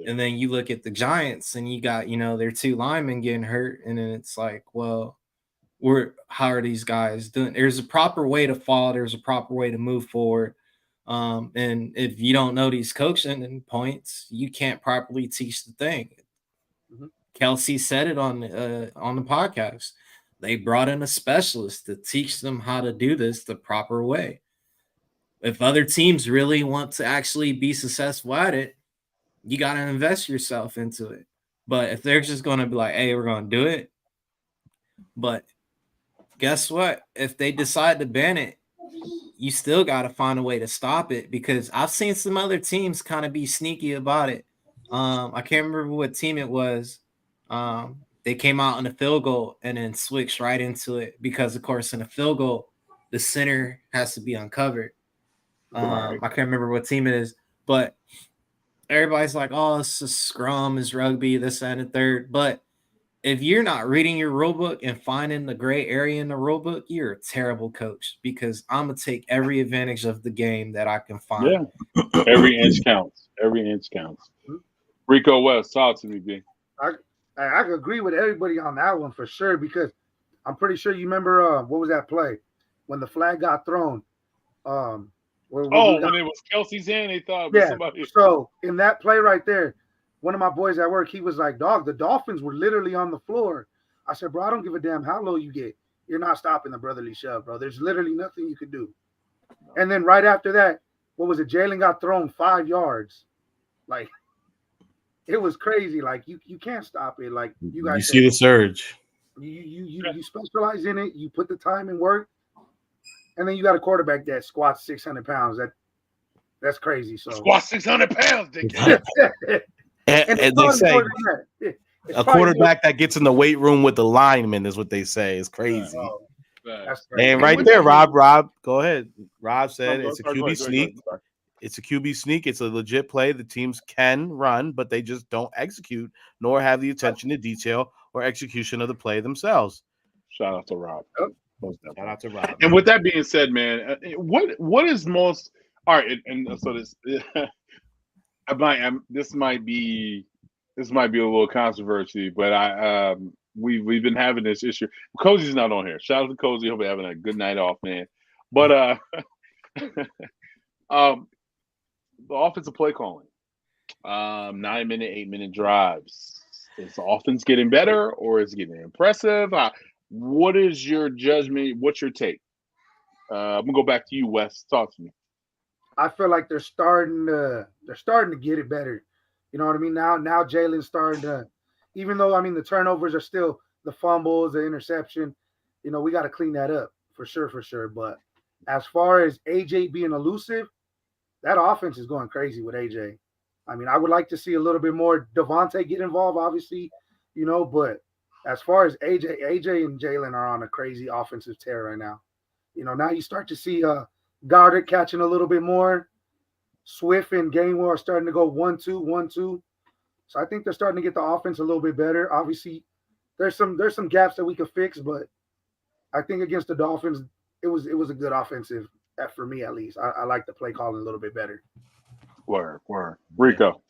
And then you look at the Giants and you got, their 2 linemen getting hurt. And then it's like, well, how are these guys doing? There's a proper way to fall. There's a proper way to move forward. And if you don't know these coaching points, you can't properly teach the thing. Mm-hmm. Kelsey said it on the podcast. They brought in a specialist to teach them how to do this the proper way. If other teams really want to actually be successful at it, you got to invest yourself into it. But if they're just going to be like, hey, we're going to do it. But guess what? If they decide to ban it, you still got to find a way to stop it, because I've seen some other teams kind of be sneaky about it. I can't remember what team it was. They came out in a field goal and then switched right into it because, of course, in a field goal, the center has to be uncovered. I can't remember what team it is, but everybody's like, oh, it's a scrum, it's rugby, this, that, and the third. But if you're not reading your rule book and finding the gray area in the rule book, you're a terrible coach, because I'm going to take every advantage of the game that I can find. Yeah. Every inch counts. Every inch counts. Rico West, talk to me, B. I can agree with everybody on that one for sure, because I'm pretty sure you remember what was that play when the flag got thrown? When it was Kelsey's hand, they thought it was somebody. So in that play right there, one of my boys at work, he was like, dog, the Dolphins were literally on the floor. I said, bro, I don't give a damn how low you get. You're not stopping the brotherly shove, bro. There's literally nothing you could do. And then right after that, what was it? Jalen got thrown 5 yards. Like, it was crazy. Like, you can't stop it. Like, you guys see the surge. You specialize in it. You put the time and work. And then you got a quarterback that squats 600 pounds. That's crazy. So squats 600 pounds, dickhead. And they say a quarterback that gets in the weight room with the linemen is what they say. Is crazy. That's crazy. And right there, Rob, go ahead. Rob said it's a QB sneak. It's a QB sneak. It's a legit play. The teams can run, but they just don't execute, nor have the attention to detail or execution of the play themselves. Shout out to Rob. Shout out to Rob. And with that being said, man, what is most all right? And so this, this might be a little controversy, but we've been having this issue. Cozy's not on here. Shout out to Cozy. Hope you're having a good night off, man. But the offensive play calling, 9-minute, 8-minute drives. Is the offense getting better or is it getting impressive? What is your judgment? What's your take? I'm gonna go back to you, Wes. Talk to me. I feel like they're starting to get it better. You know what I mean? Now Jalen's starting to, even though I mean the turnovers are still the fumbles, the interception. You know, we got to clean that up for sure. But as far as AJ being elusive, that offense is going crazy with AJ. I mean, I would like to see a little bit more Devontae get involved, obviously, you know, but as far as AJ and Jalen are on a crazy offensive tear right now. You know, now you start to see Goddard catching a little bit more. Swift and Gainwell are starting to go 1-2, 1-2. So I think they're starting to get the offense a little bit better. Obviously, there's some gaps that we could fix, but I think against the Dolphins, it was a good offensive, for me at least. I like the play calling a little bit better. Word. Rico,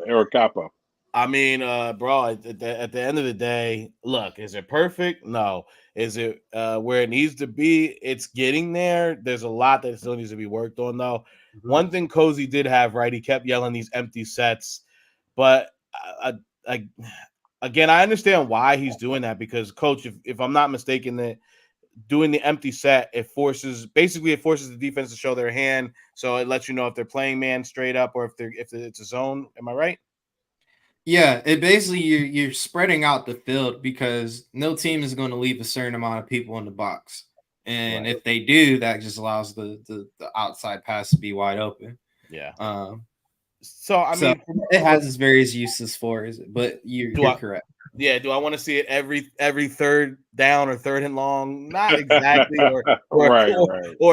Eric Capo. I mean, bro, at the end of the day, look, is it perfect? No. Is it where it needs to be? It's getting there. There's a lot that still needs to be worked on, though. Mm-hmm. One thing Cozy did have, right, he kept yelling these empty sets. But, again, I understand why he's doing that because, Coach, if I'm not mistaken, that doing the empty set, it forces the defense to show their hand. So it lets you know if they're playing man straight up or if it's a zone. Am I right? Yeah, it basically you're spreading out the field because no team is going to leave a certain amount of people in the box. And if they do, that just allows the outside pass to be wide open. Yeah. So it has its various uses for it, but you're correct. Yeah, do I want to see it every third down or third and long? Not exactly, or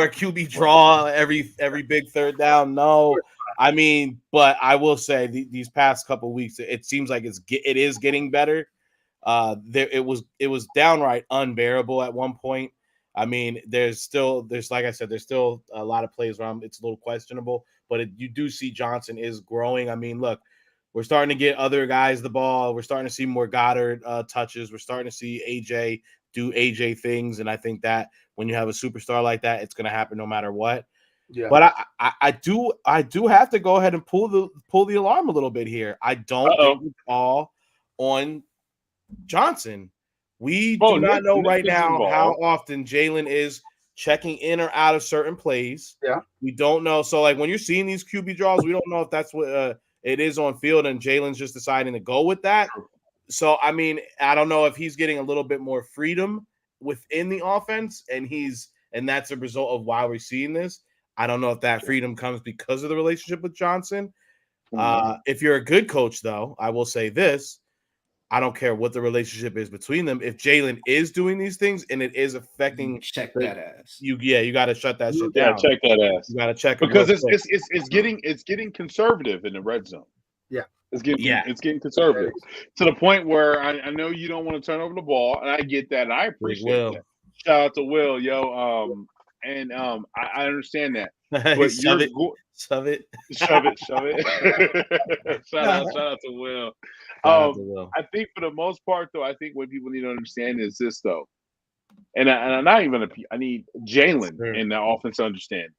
a QB draw every big third down. No, I mean, but I will say these past couple of weeks, it seems like it is getting better. It was downright unbearable at one point. I mean, there's like I said, there's still a lot of plays where it's a little questionable, but you do see Johnson is growing. I mean, look. We're starting to get other guys the ball. We're starting to see more Goddard touches. We're starting to see AJ do AJ things. And I think that when you have a superstar like that, it's going to happen no matter what. Yeah. But I do have to go ahead and pull the alarm a little bit here. I don't think it's all on Johnson. We do not know right now how often Jalen is checking in or out of certain plays. Yeah. We don't know. So, like, when you're seeing these QB draws, we don't know if that's what it is on field, and Jalen's just deciding to go with that. So, I mean, I don't know if he's getting a little bit more freedom within the offense, and that's a result of why we're seeing this. I don't know if that freedom comes because of the relationship with Johnson. If you're a good coach, though, I will say this. I don't care what the relationship is between them. If Jalen is doing these things and it is affecting, check that ass. You got to shut that shit down. Check that ass. You got to check because it's getting conservative in the red zone. Yeah, it's getting conservative to the point where I know you don't want to turn over the ball, and I get that. And I appreciate that. Shout out to Will, yo. I understand that. But shove it. Shove it. shout out to Will. I think for the most part, though, I think what people need to understand is this, though, and I need Jalen in the offense to understand.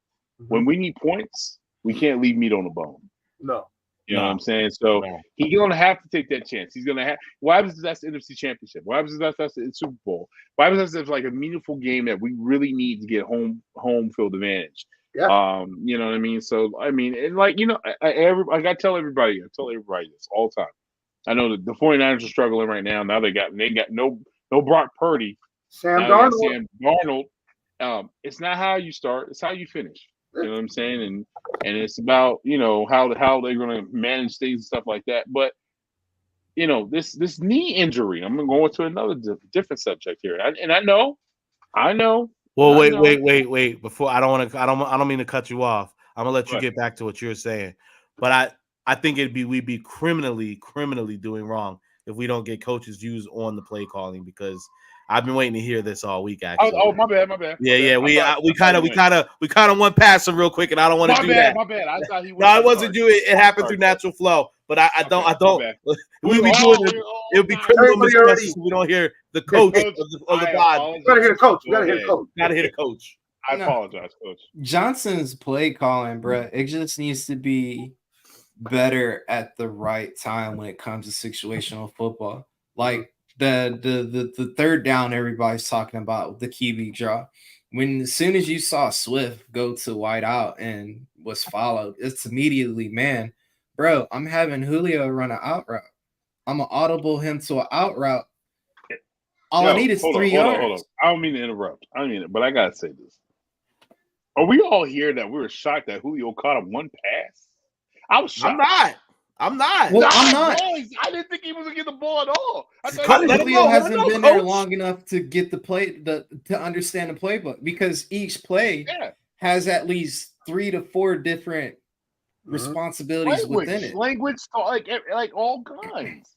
When we need points, we can't leave meat on the bone. No. You know what I'm saying? So he's going to have to take that chance. He's going to have. What happens if that's the NFC Championship? What happens if that's the Super Bowl? What happens if it's like a meaningful game that we really need to get home field advantage? Yeah. You know what I mean? So I mean, and like, you know, I got to tell everybody this all the time. I know that the 49ers are struggling right now. Now they got no Brock Purdy. Sam Darnold. It's not how you start; it's how you finish. You know what I'm saying? And it's about, you know, how they're going to manage things and stuff like that. But, you know, this knee injury, I'm going to go into another different subject here. And I know. Well, wait. Before I don't mean to cut you off. I'm gonna let you get back to what you're saying, but I think we'd be criminally doing wrong if we don't get coaches' views on the play calling, because I've been waiting to hear this all week. Actually, my bad. Yeah. We kind of went past him real quick, and I don't want to do that. My bad. I thought he was. No, I wasn't doing it. It happened through natural flow, but I don't. We be doing it. It would be criminal misjustice if we don't hear the coach of the pod. You gotta hear the coach. You gotta hear the coach. Gotta hear the coach. I apologize, Coach. Johnson's play calling, bro, it just needs to be better at the right time when it comes to situational football. Like the third down everybody's talking about, the QB draw. As soon as you saw Swift go to wide out and was followed, it's immediately, man, bro, I'm having Julio run an out route. I'm going to audible him to an out route. All I need is 3 yards. Hold on. I don't mean to interrupt. I don't mean it, but I got to say this. Are we all here that we were shocked that Julio caught him one pass? I was shocked. I'm not. Well, I'm not. I didn't think he was going to get the ball at all. Julio hasn't been there long enough to get to understand the playbook, because each play has at least 3 to 4 different responsibilities within it. Language, like all kinds.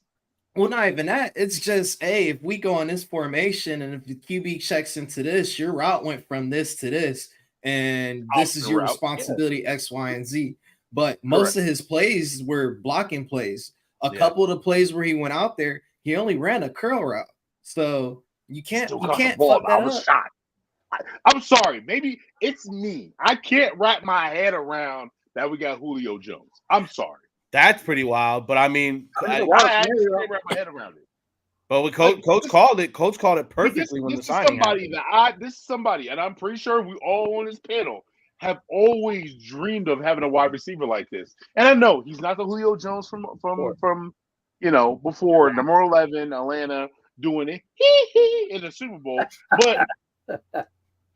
Well, not even that. It's just, hey, if we go on this formation and if the QB checks into this, your route went from this to this, and this is your responsibility, X, Y, and Z. But most of his plays were blocking plays. A couple of the plays where he went out there, he only ran a curl route. So you can't fuck that up. I'm sorry. Maybe it's me. I can't wrap my head around that we got Julio Jones. I'm sorry. That's pretty wild. But I mean, I actually can't wrap my head around it. But when coach called it perfectly when the signing happened. This is somebody, and I'm pretty sure we all on this panel have always dreamed of having a wide receiver like this. And I know he's not the Julio Jones from before number 11 Atlanta doing it in the Super Bowl, but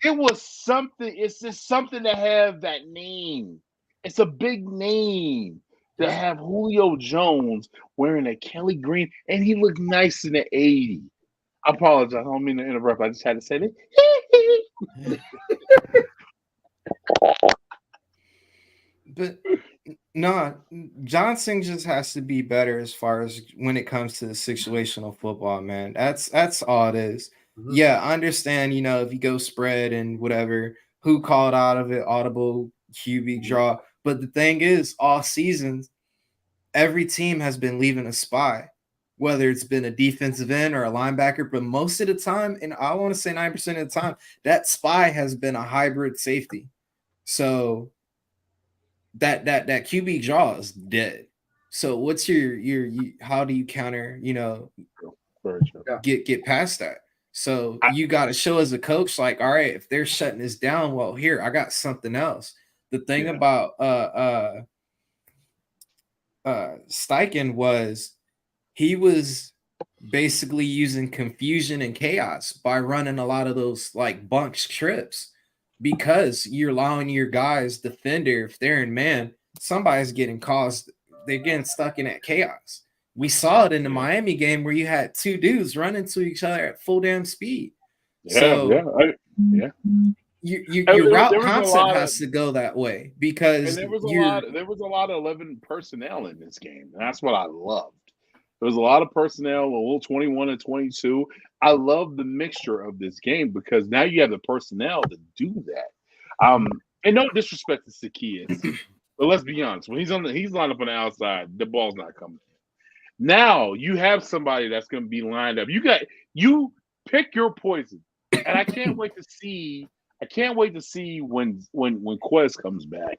it was something. It's just something to have that name. It's a big name to have Julio Jones wearing a Kelly green, and he looked nice in the 80. I apologize. I don't mean to interrupt. I just had to say that. But no, Johnson just has to be better as far as when it comes to the situational football, man. That's all it is. Mm-hmm. Yeah, I understand, if you go spread and whatever, who called out of it, audible, QB draw. But the thing is, all seasons, every team has been leaving a spy, whether it's been a defensive end or a linebacker. But most of the time, and I want to say 9% of the time, that spy has been a hybrid safety. So that QB draw is dead. So what's your how do you counter, get past that? So you got to show as a coach, like, all right, if they're shutting this down, well, here, I got something else. The thing about Steichen was he was basically using confusion and chaos by running a lot of those like bunch trips, because you're allowing your guys defender, if they're in man, somebody's getting caused. They're getting stuck in that chaos. We saw it in the Miami game where you had 2 dudes running to each other at full damn speed. Your route concept has to go that way, because there was a lot of 11 personnel in this game, and that's what I loved. There was a lot of personnel, a little 21 and 22. I love the mixture of this game because now you have the personnel to do that. And no disrespect to Zacchaeus, but let's be honest, when he's lined up on the outside, the ball's not coming. Now you have somebody that's going to be lined up. You pick your poison, and I can't wait to see. I can't wait to see when Quez comes back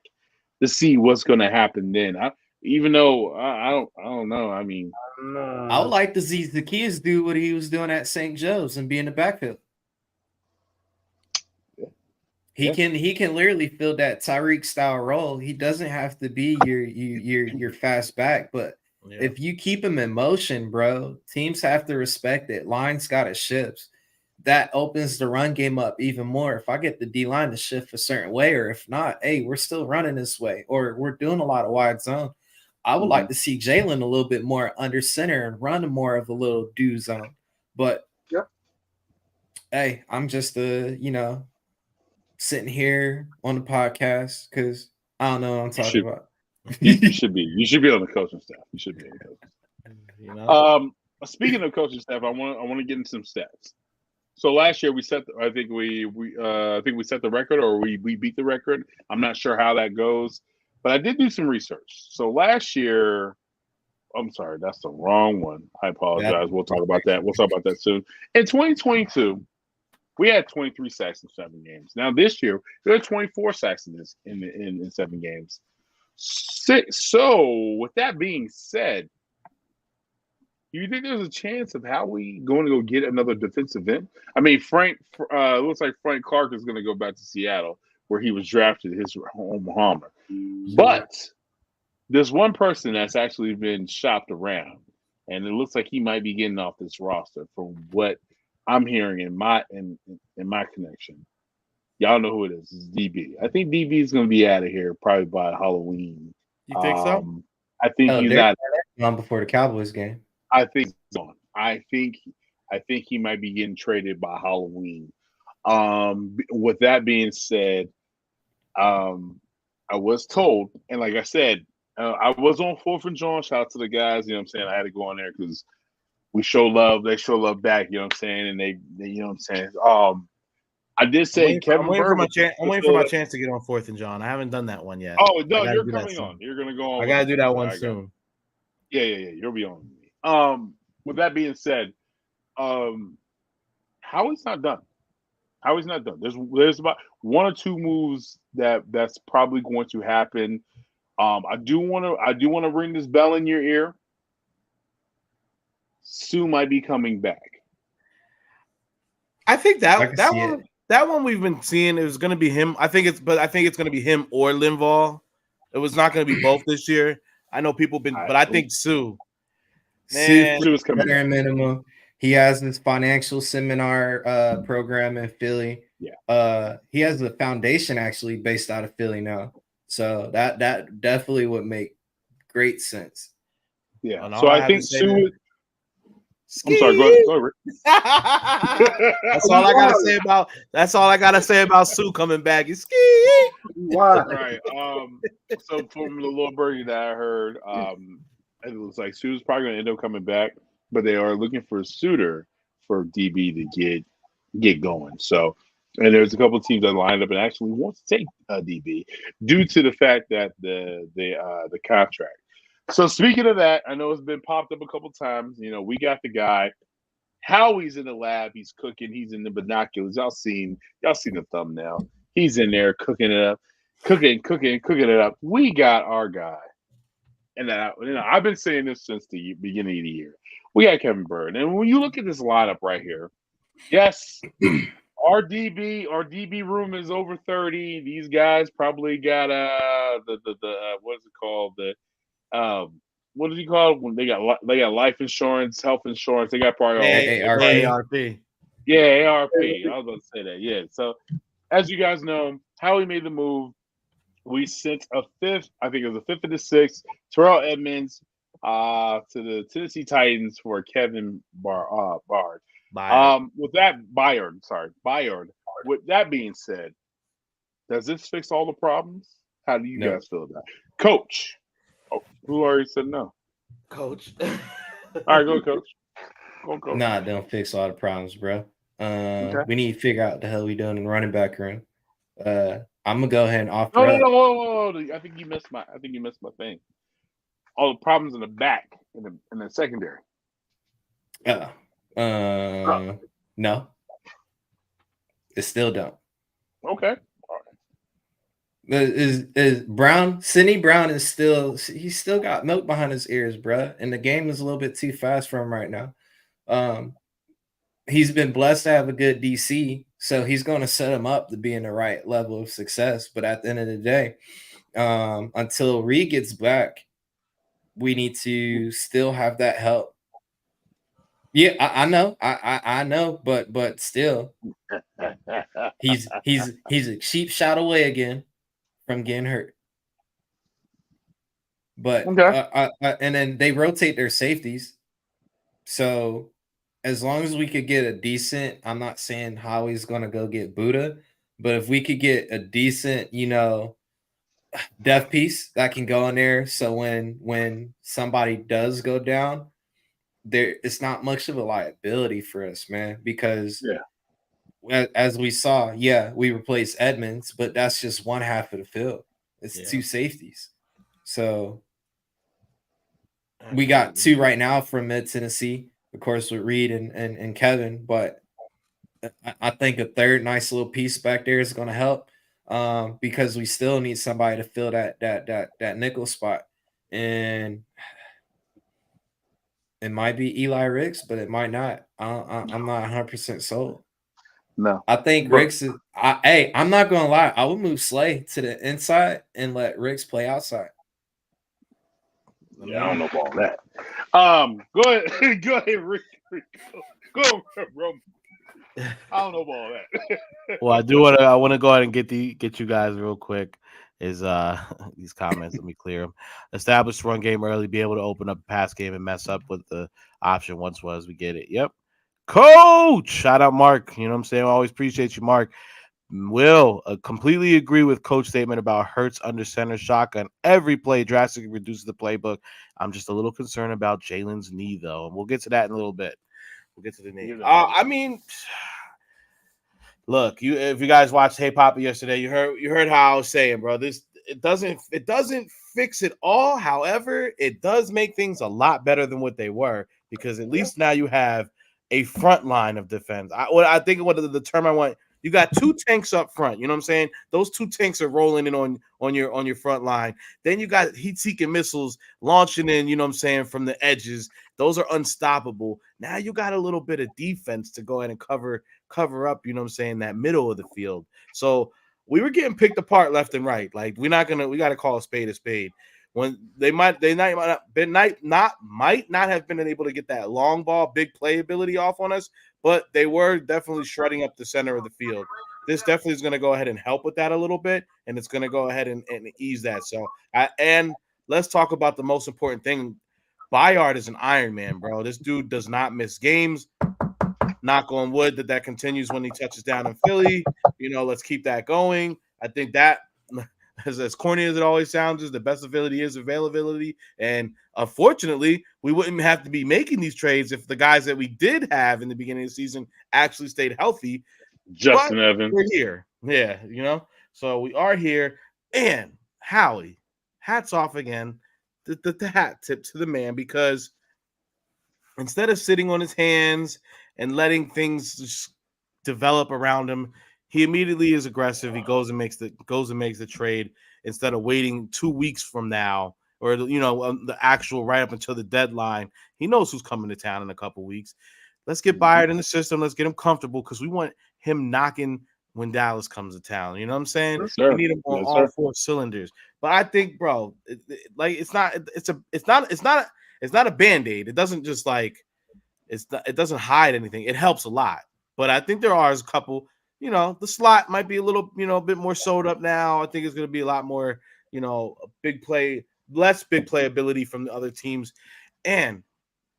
to see what's going to happen then. Even though I don't know. I mean, I would like to see Zacchaeus do what he was doing at St. Joe's and be in the backfield. He can literally fill that Tyreek style role. He doesn't have to be your fast back, but if you keep him in motion, bro, teams have to respect it. Lines got to shift. That opens the run game up even more. If I get the D line to shift a certain way, or if not, hey, we're still running this way, or we're doing a lot of wide zone. I would like to see Jalen a little bit more under center and run more of a little do zone. But hey, I'm just sitting here on the podcast because I don't know what I'm talking about. You should be. You should be on the coaching staff. You should be on the coaching staff. You know? Speaking of coaching staff, I want to get into some stats. So last year we set. I think we set the record, or we beat the record. I'm not sure how that goes, but I did do some research. So last year, I'm sorry, that's the wrong one. I apologize. We'll talk about that. We'll talk about that soon. In 2022, we had 23 sacks in 7 games. Now this year, we had 24 sacks in 7 games. So with that being said, you think there's a chance of how we going to go get another defensive end? I mean, it looks like Frank Clark is going to go back to Seattle, where he was drafted, his home homer. But there's one person that's actually been shopped around, and it looks like he might be getting off this roster from what I'm hearing in my connection. Y'all know who it is. It's DB. I think DB is going to be out of here probably by Halloween. You think so? I think he's not on before the Cowboys game. I think he's on. I think he might be getting traded by Halloween. With that being said, I was told, and like I said, I was on 4th and John. Shout out to the guys. You know what I'm saying? I had to go on there because we show love. They show love back. You know what I'm saying? And they you know what I'm saying? I did say I'm waiting for my chance to get on 4th and John. I haven't done that one yet. Oh no, you're coming on. You're gonna go on. I gotta do that one soon. Yeah. You'll be on. With that being said, Howie's not done. Howie's not done. There's about 1 or 2 moves that's probably going to happen. I do want to ring this bell in your ear. Sue might be coming back. I think that one we've been seeing, it was going to be him. I think it's going to be him or Linval. It was not going to be both this year. I know people but I think Sue. Sue is coming back. Minimum. He has this financial seminar program in Philly. Yeah. He has a foundation actually based out of Philly now. So that definitely would make great sense. Yeah. So I think Sue. I'm sorry. Go ahead. That's all I gotta say about Sue coming back. It's ski. Right. So from the little birdie that I heard, it looks like Sue's probably going to end up coming back, but they are looking for a suitor for DB to get going. So, and there's a couple of teams that lined up and actually want to take DB due to the fact that the contract. So speaking of that, I know it's been popped up a couple of times. You know, we got the guy. Howie's in the lab. He's cooking. He's in the binoculars. Y'all seen the thumbnail. He's in there cooking it up, cooking it up. We got our guy. And I've been saying this since the beginning of the year. We got Kevin Byrd. And when you look at this lineup right here, yes, our DB room is over 30. These guys probably got what is it called? What is he called when they got life insurance, health insurance? They got probably ARP. Yeah, ARP. I was about to say that. Yeah. So as you guys know, Howie made the move. We sent a 5th, I think it was a 5th and a 6th, Terrell Edmonds to the Tennessee Titans for Kevin Byard. Byard. With that being said, does this fix all the problems? How do you guys feel about it? Coach. Oh, who already said no? Coach. All right, go, Coach. Go, Coach. Nah, don't fix all the problems, bro. Okay. We need to figure out the hell we doing in the running back room. I'm gonna go ahead and offer. No. I think you missed my thing. All the problems in the back in the secondary. No. It still don't. Okay. All right. Is Brown? Sidney Brown he's still got milk behind his ears, bro. And the game is a little bit too fast for him right now. He's been blessed to have a good DC. So he's going to set him up to be in the right level of success. But at the end of the day, until Reed gets back, we need to still have that help. Yeah, I know. I know, but still, he's a cheap shot away again from getting hurt. But and then they rotate their safeties. So as long as we could get a decent, I'm not saying Howie's going to go get Buddha, but if we could get a decent, depth piece that can go in there. So when somebody does go down, it's not much of a liability for us, man, because as we saw, we replaced Edmonds, but that's just one half of the field. It's two safeties. So we got two right now from Mid Tennessee, of course, with Reed and Kevin, but I think a third nice little piece back there is going to help because we still need somebody to fill that nickel spot. And it might be Eli Ricks, but it might not. I'm not 100% sold. No, I think Ricks is. I'm not gonna lie. I would move Slay to the inside and let Ricks play outside. Yeah, I don't know about that. Go ahead, go ahead, Rick. Go, bro. I don't know about that. Well, I want to go ahead and get you guys real quick. Is these comments? Let me clear them. Establish run game early, be able to open up pass game and mess up with the option once was. We get it. Yep. Coach, shout out Mark. You know what I'm saying? I always appreciate you, Mark. Will completely agree with Coach's statement about Hurts under center shotgun. Every play drastically reduces the playbook. I'm just a little concerned about Jalen's knee, though, and we'll get to that in a little bit. We'll get to the knee. I mean, look, if you guys watched Hey Papa yesterday, you heard how I was saying, bro. It doesn't fix it all. However, it does make things a lot better than what they were because at least now you have a front line of defense. I think what the term I want. You got two tanks up front. You know what I'm saying? Those two tanks are rolling in on your front line. Then you got heat-seeking missiles launching in, you know what I'm saying, from the edges. Those are unstoppable. Now you got a little bit of defense to go ahead and cover up, you know what I'm saying, that middle of the field. So we were getting picked apart left and right. Like we got to call a spade a spade. When they might not have been able to get that long ball, big playability off on us, but they were definitely shredding up the center of the field. This definitely is going to go ahead and help with that a little bit, and it's going to go ahead and ease that. So, and let's talk about the most important thing. Byard is an Iron Man, bro. This dude does not miss games. Knock on wood that continues when he touches down in Philly. You know, let's keep that going. I think that, as corny as it always sounds, is the best ability is availability. And unfortunately, we wouldn't have to be making these trades if the guys that we did have in the beginning of the season actually stayed healthy. Justin Evans. We're here. Yeah, you know. So we are here. And Howie, hats off again. The hat tip to the man, because instead of sitting on his hands and letting things just develop around him, he immediately is aggressive. He goes and makes the trade instead of waiting 2 weeks from now, or the actual right up until the deadline. He knows who's coming to town in a couple weeks. Let's get Byard in the system. Let's get him comfortable because we want him knocking when Dallas comes to town. You know what I'm saying? Yes, we need him on all four cylinders. But I think, bro, it's not a Band-Aid. It doesn't just it doesn't hide anything. It helps a lot. But I think there are a couple. The slot might be a little, a bit more sewed up now. I think it's going to be a lot more, less big play ability from the other teams. And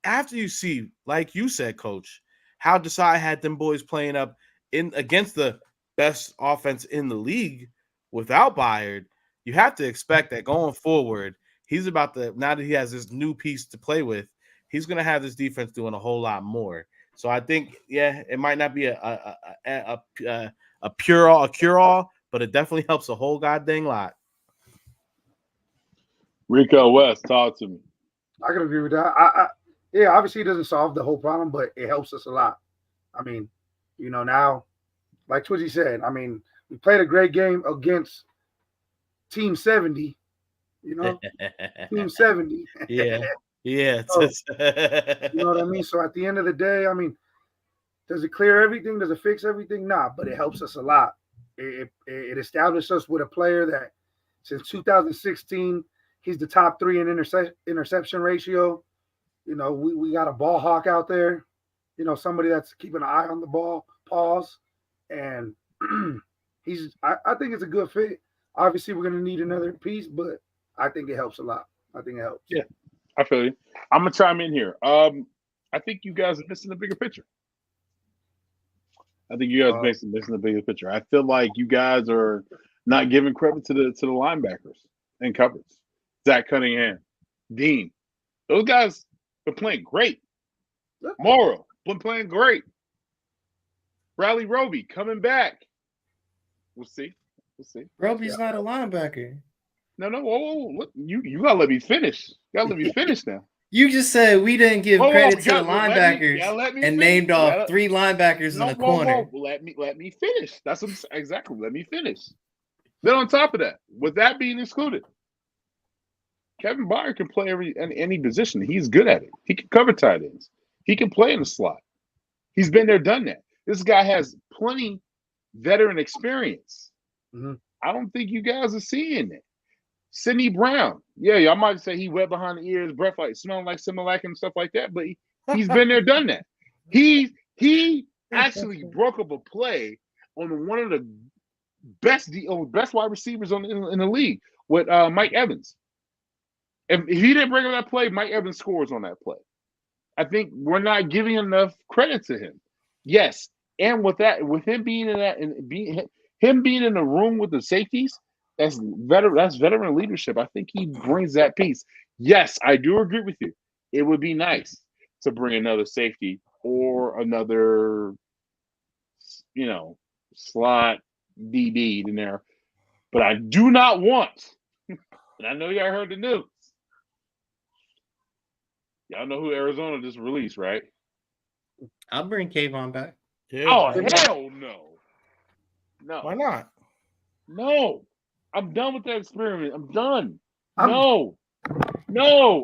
after you see, like you said, Coach, how Desai had them boys playing up against the best offense in the league without Byard, you have to expect that going forward, he's about to, now that he has this new piece to play with, he's going to have this defense doing a whole lot more. So I think, it might not be a cure-all, but it definitely helps a whole goddamn lot. Rico West, talk to me. I can agree with that. Obviously it doesn't solve the whole problem, but it helps us a lot. I mean, now, like Twizzy said, I mean, we played a great game against Team 70, Team 70. Yeah. Yeah. So, you know what I mean? So at the end of the day, I mean, does it clear everything? Does it fix everything? Nah, but it helps us a lot. It established us with a player that since 2016, he's the top 3 in interception ratio. We got a ball hawk out there, somebody that's keeping an eye on the ball, pause. And I think it's a good fit. Obviously, we're going to need another piece, but I think it helps a lot. I think it helps. Yeah, I feel you. I'm going to chime in here. I think you guys are missing the bigger picture. I feel like you guys are Not giving credit to the linebackers and covers. Zach Cunningham, Dean. Those guys been playing great. Morrow been playing great. Bradley Roby coming back. We'll see. Roby's not a linebacker. No. Whoa. Look, you gotta let me finish. You gotta let me finish now. You just said we didn't give credit to the linebackers let me and finish. named off 3 linebackers in the corner. Let me finish. That's exactly. Let me finish. Then on top of that, with that being excluded, Kevin Byard can play any position. He's good at it. He can cover tight ends. He can play in the slot. He's been there, done that. This guy has plenty veteran experience. Mm-hmm. I don't think you guys are seeing it. Sidney Brown. Yeah, y'all might say he wet behind the ears, breath like smelling like Similac and stuff like that, but he's been there, done that. He actually broke up a play on one of the best wide receivers in the league with Mike Evans. If he didn't break up that play, Mike Evans scores on that play. I think we're not giving enough credit to him. Yes, and with him being in that and him being in the room with the safeties, that's veteran leadership. I think he brings that piece. Yes, I do agree with you. It would be nice to bring another safety or another, slot DB in there. But I do not want, and I know y'all heard the news. Y'all know who Arizona just released, right? I'll bring Kayvon back. Yeah, Oh, hell no. No. Why not? No. I'm done with that experiment. I'm done. No,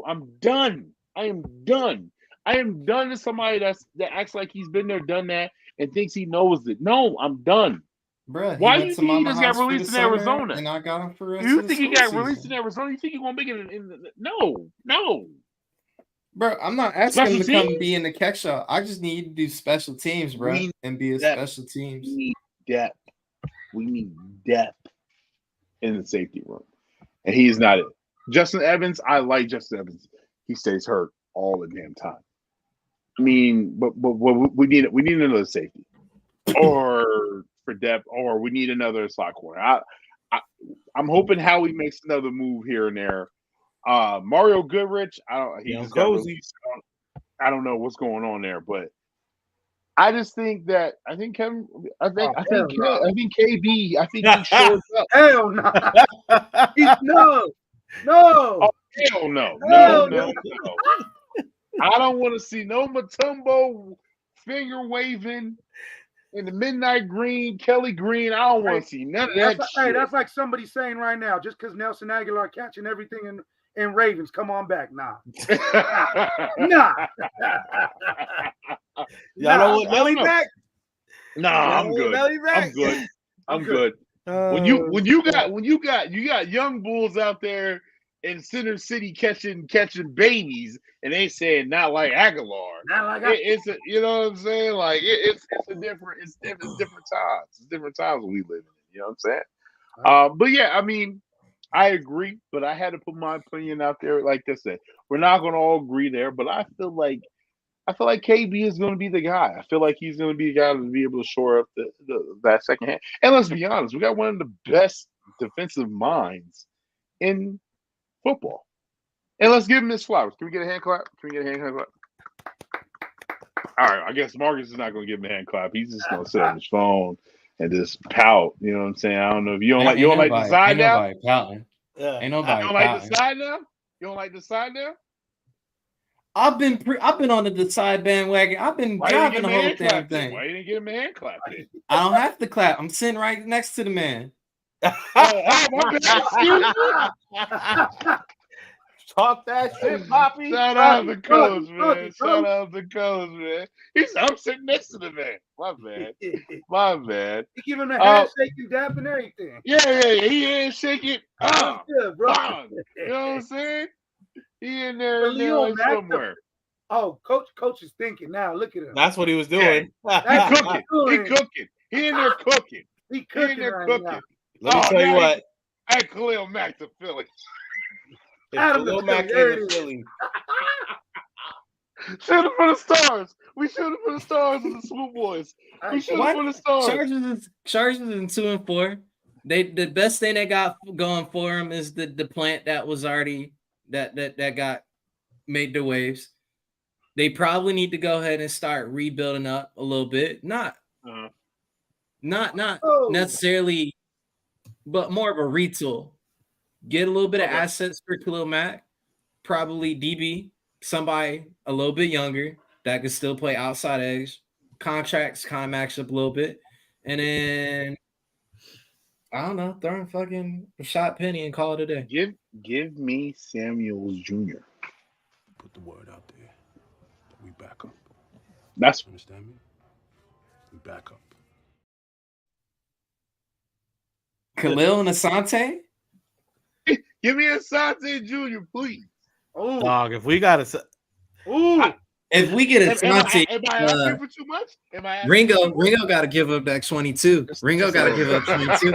I'm done. I am done. I am done with somebody that acts like he's been there, done that, and thinks he knows it. No, I'm done. Bruh, why do you think he just got released in Arizona? And I got him for the rest you of think the he got season. released in Arizona? You think he's gonna make it in the No. Bro, I'm not asking him to Special come teams? be in the catch shot. I just need to do special teams, bro, and be a special teams. We need depth. We need depth in the safety room, and he is not it. Justin Evans, I like Justin Evans. He stays hurt all the damn time. I mean, but we need another safety, or for depth, or we need another slot corner. I'm hoping Howie makes another move here and there. Mario Goodrich, I don't know what's going on there, but I just think that I think KB, I think he shows up. Hell no. No. Oh, hell no. I don't want to see no Mutombo finger waving in the midnight green, Kelly Green. I don't want to see none of that shit. Hey, that's like somebody saying right now, just because Nelson Aguilar catching everything in Ravens, come on back. Nah. Nah. Y'all don't want Nelly back? Nah, I'm good. I'm good. When you got young bulls out there in Center City catching babies, and they saying not like Aguilar. It's you know what I'm saying? Like it's different times. It's different times we live in. You know what I'm saying? But yeah, I mean, I agree, but I had to put my opinion out there. Like I said, we're not going to all agree there, but I feel like KB is going to be the guy. I feel like he's going to be the guy to be able to shore up that second hand. And let's be honest, we got one of the best defensive minds in football. And let's give him his flowers. Can we get a hand clap? All right, I guess Marcus is not going to give him a hand clap. He's just going to sit on his phone and just pout. You know what I'm saying? I don't know if you don't like the side now. Ain't nobody You don't like the side now? You don't like the side now? I've been on the decide bandwagon. I've been driving the whole damn thing. Why you didn't get him a hand clap? I don't have to clap. I'm sitting right next to the man. My bad. Talk that shit, Poppy. Shout out the coach, man. I'm sitting next to the man. My bad. He giving him a handshake and dap and everything. Yeah. He handshaking. Good, bro. You know what I'm saying? He in there somewhere. Oh, coach is thinking now. Look at him. That's what he was doing. Yeah. He cooking. He in there cooking. He in there cooking. Let me tell you what. Hey, Khalil Mack to Philly. Khalil Mack came to Philly. Shoot for the stars. We shoot for the stars in the Swoop Boys. We shoot for the stars. Chargers in 2-4. the best thing they got going for them is the plant that was already that got made the waves. They probably need to go ahead and start rebuilding up a little bit. Not necessarily, but more of a retool. Get a little bit of assets for Khalil Mack, probably DB, somebody a little bit younger that could still play outside edge. Contracts kind of match up a little bit. And then I don't know, throw in fucking Rashad Penny and call it a day. Give me Samuels Jr. Put the word out there that we back up. That's Understand me? We back up. Khalil and Asante? Give me Asante Jr., please. Oh, Dog, if we got to. If we get Asante, am I asking for too much? Ringo got to give up that 22. Ringo got to give up 22.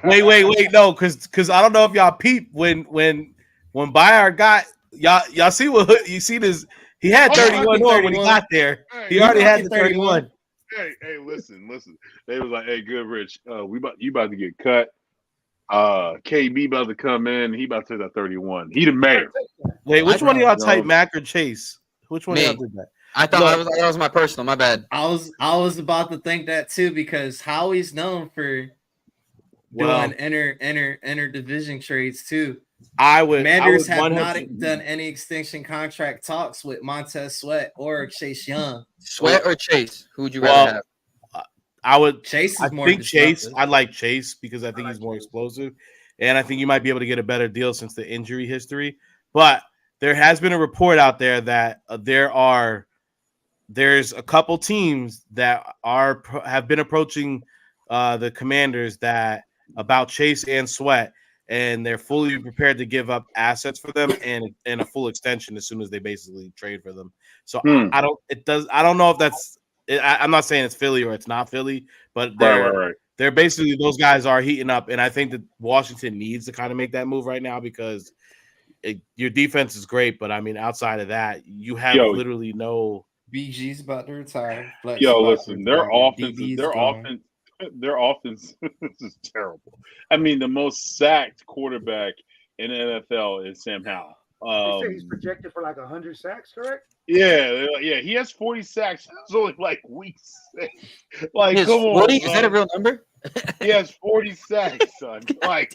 Wait, no, because I don't know if y'all peep when Byard got y'all see what you see this. He had 31 on when he got there. He already had the 31. Hey, listen. They was like, hey, good Rich, you about to get cut. KB about to come in. He about to take that 31. He the mayor. Wait, which one of y'all type Mac or Chase? Which one of y'all did that? I thought that was my personal. My bad. I was about to think that too because Howie's known for doing inter division trades too. Commanders have not done any extension contract talks with Montez Sweat or Chase Young. Sweat or Chase? Who would you rather have? I would Chase. I think Chase. I like Chase because I think he's more explosive, and I think you might be able to get a better deal since the injury history. But there has been a report out there that there's a couple teams that have been approaching the Commanders about Chase and Sweat, and they're fully prepared to give up assets for them and a full extension as soon as they basically trade for them. So I don't know if that's. I'm not saying it's Philly or it's not Philly, but they're basically those guys are heating up, and I think that Washington needs to kind of make that move right now because your defense is great, but I mean outside of that, you have literally no. BG's about to retire. Listen, their offense is terrible. I mean, the most sacked quarterback in the NFL is Sam Howell. They say he's projected for like 100 sacks, correct? Yeah. He has 40 sacks. It's only like week 6. Like, come on, 40? Is that a real number? He has 40 sacks, son. Like,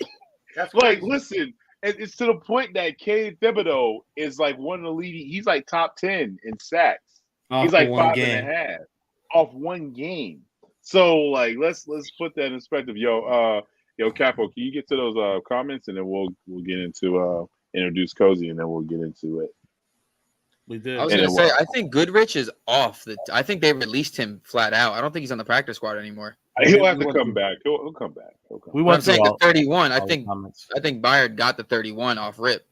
that's like, listen, it's to the point that Kay Thibodeau is like one of the leading. He's like top 10 in sacks. He's like 5.5 off one game. So, like, let's put that in perspective. Yo, Capo, can you get to those comments and then we'll get into introduce Cozy and then we'll get into it. We did. I was going to say, I think Goodrich is off. I think they released him flat out. I don't think he's on the practice squad anymore. He'll have to come back. He'll come back. I'm saying the 31. I think Byard got the 31 off rip.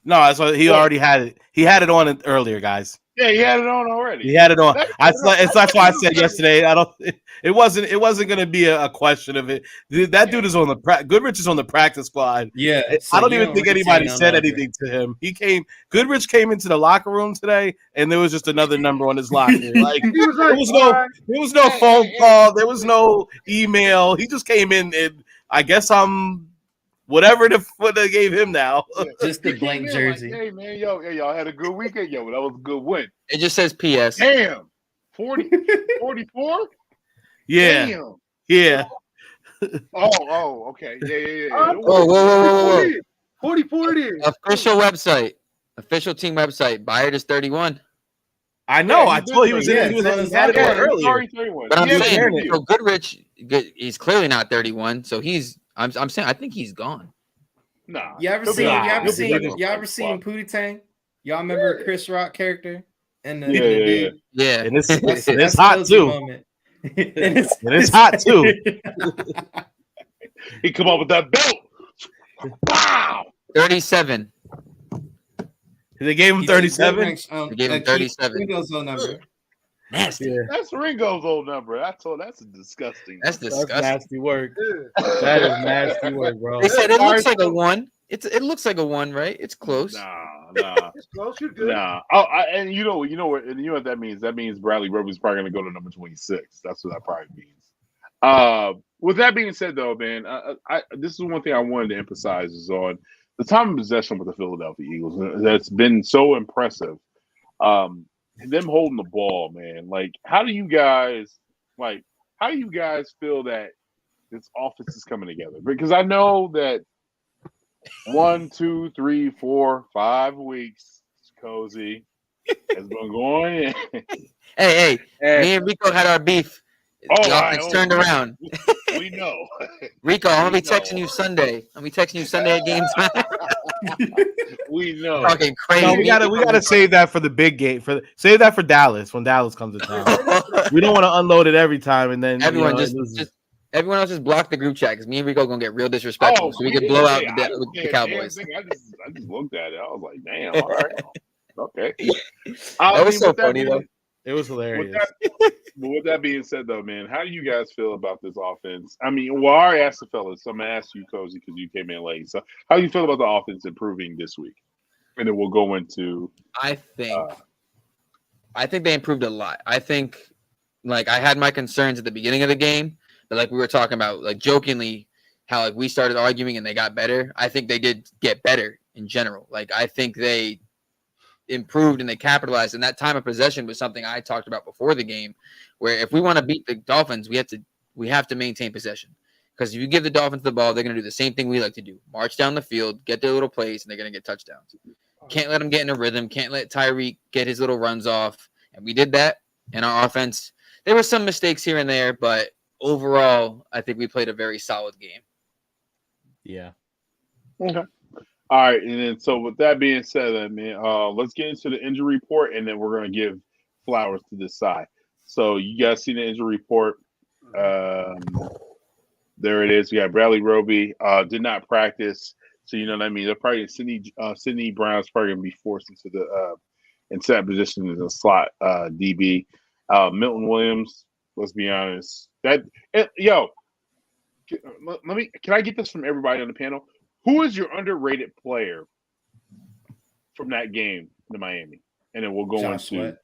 No, that's why he already had it. He had it on it earlier, guys. Yeah, he had it on already. He had it on. That's why I said yesterday. It wasn't going to be a question of it. That dude is on the Goodrich is on the practice squad. Yeah, I don't even think anybody said anything to him. Goodrich came into the locker room today, and there was just another number on his locker. Like there was no phone call, there was no email. He just came in, and I guess whatever they gave him now. Just the blank jersey. Like, hey, man, y'all had a good weekend. That was a good win. It just says PS. Damn. 44? Yeah. Damn. Yeah. Oh, okay. Yeah. Whoa. 44 it is. Official team website. Byard is 31. I know. I told he was in. He had it on earlier. 31. But I'm saying, so Goodrich, he's clearly not 31. So I'm saying I think he's gone. Nah. You ever seen Pootie Tang? Y'all remember Chris Rock character? And yeah. And it's hot too. It's hot too. He come up with that belt. Wow. 37. They gave him 37. They gave him 37. Ringo's old number. Nasty. Yeah. That's Ringo's old number. That's disgusting. That's disgusting. That's nasty work. That is nasty work, bro. They said it looks like a 1. It looks like a 1, right? It's close. Nah. It's close. You're good. Nah. And you know what that means? That means Bradley Roby's probably going to go to number 26. That's what that probably means. With that being said, though, man, this is one thing I wanted to emphasize is on the time of possession with the Philadelphia Eagles. That's been so impressive. Them holding the ball, man. Like, how do you guys feel that this offense is coming together? Because I know that 1, 2, 3, 4, 5 weeks, Cozy has been going in. Hey, me and Rico had our beef. The offense turned around. We know. Rico, I'm gonna be texting you Sunday. I'm gonna be texting you Sunday at game time. We know. Talking crazy. No, we gotta save that for the big game. Save that for Dallas when Dallas comes to town. We don't want to unload it every time and then everyone everyone else just block the group chat because me and Rico gonna get real disrespectful, so we can blow out the Cowboys. I just looked at it. I was like, damn, all right, okay. That was so funny though. It was hilarious. With that being said, though, man, how do you guys feel about this offense? I mean, well, I already asked the fellas, so I'm gonna ask you, Cozy, because you came in late. So, how do you feel about the offense improving this week? And then we'll go into. I think they improved a lot. I think, like, I had my concerns at the beginning of the game, but like we were talking about, like jokingly, how like we started arguing and they got better. I think they did get better in general. Like, I think they improved and they capitalized, and that time of possession was something I talked about before the game, where if we want to beat the Dolphins, we have to maintain possession, because if you give the Dolphins the ball, they're going to do the same thing we like to do: march down the field, get their little plays, and they're going to get touchdowns. Can't let them get in a rhythm. Can't let Tyreek get his little runs off, and we did that. And our offense, there were some mistakes here and there, but overall, I think we played a very solid game. Yeah. Okay. All right, and then so with that being said, man, let's get into the injury report, and then we're going to give flowers to this side. So you guys see the injury report? There it is. We got Bradley Roby did not practice, so you know what I mean. They're probably Sidney Brown's probably going to be forced into the into that position as a slot DB. Milton Williams. Let's be honest. Can I get this from everybody on the panel? Who is your underrated player from that game to Miami? And then we'll go Josh into.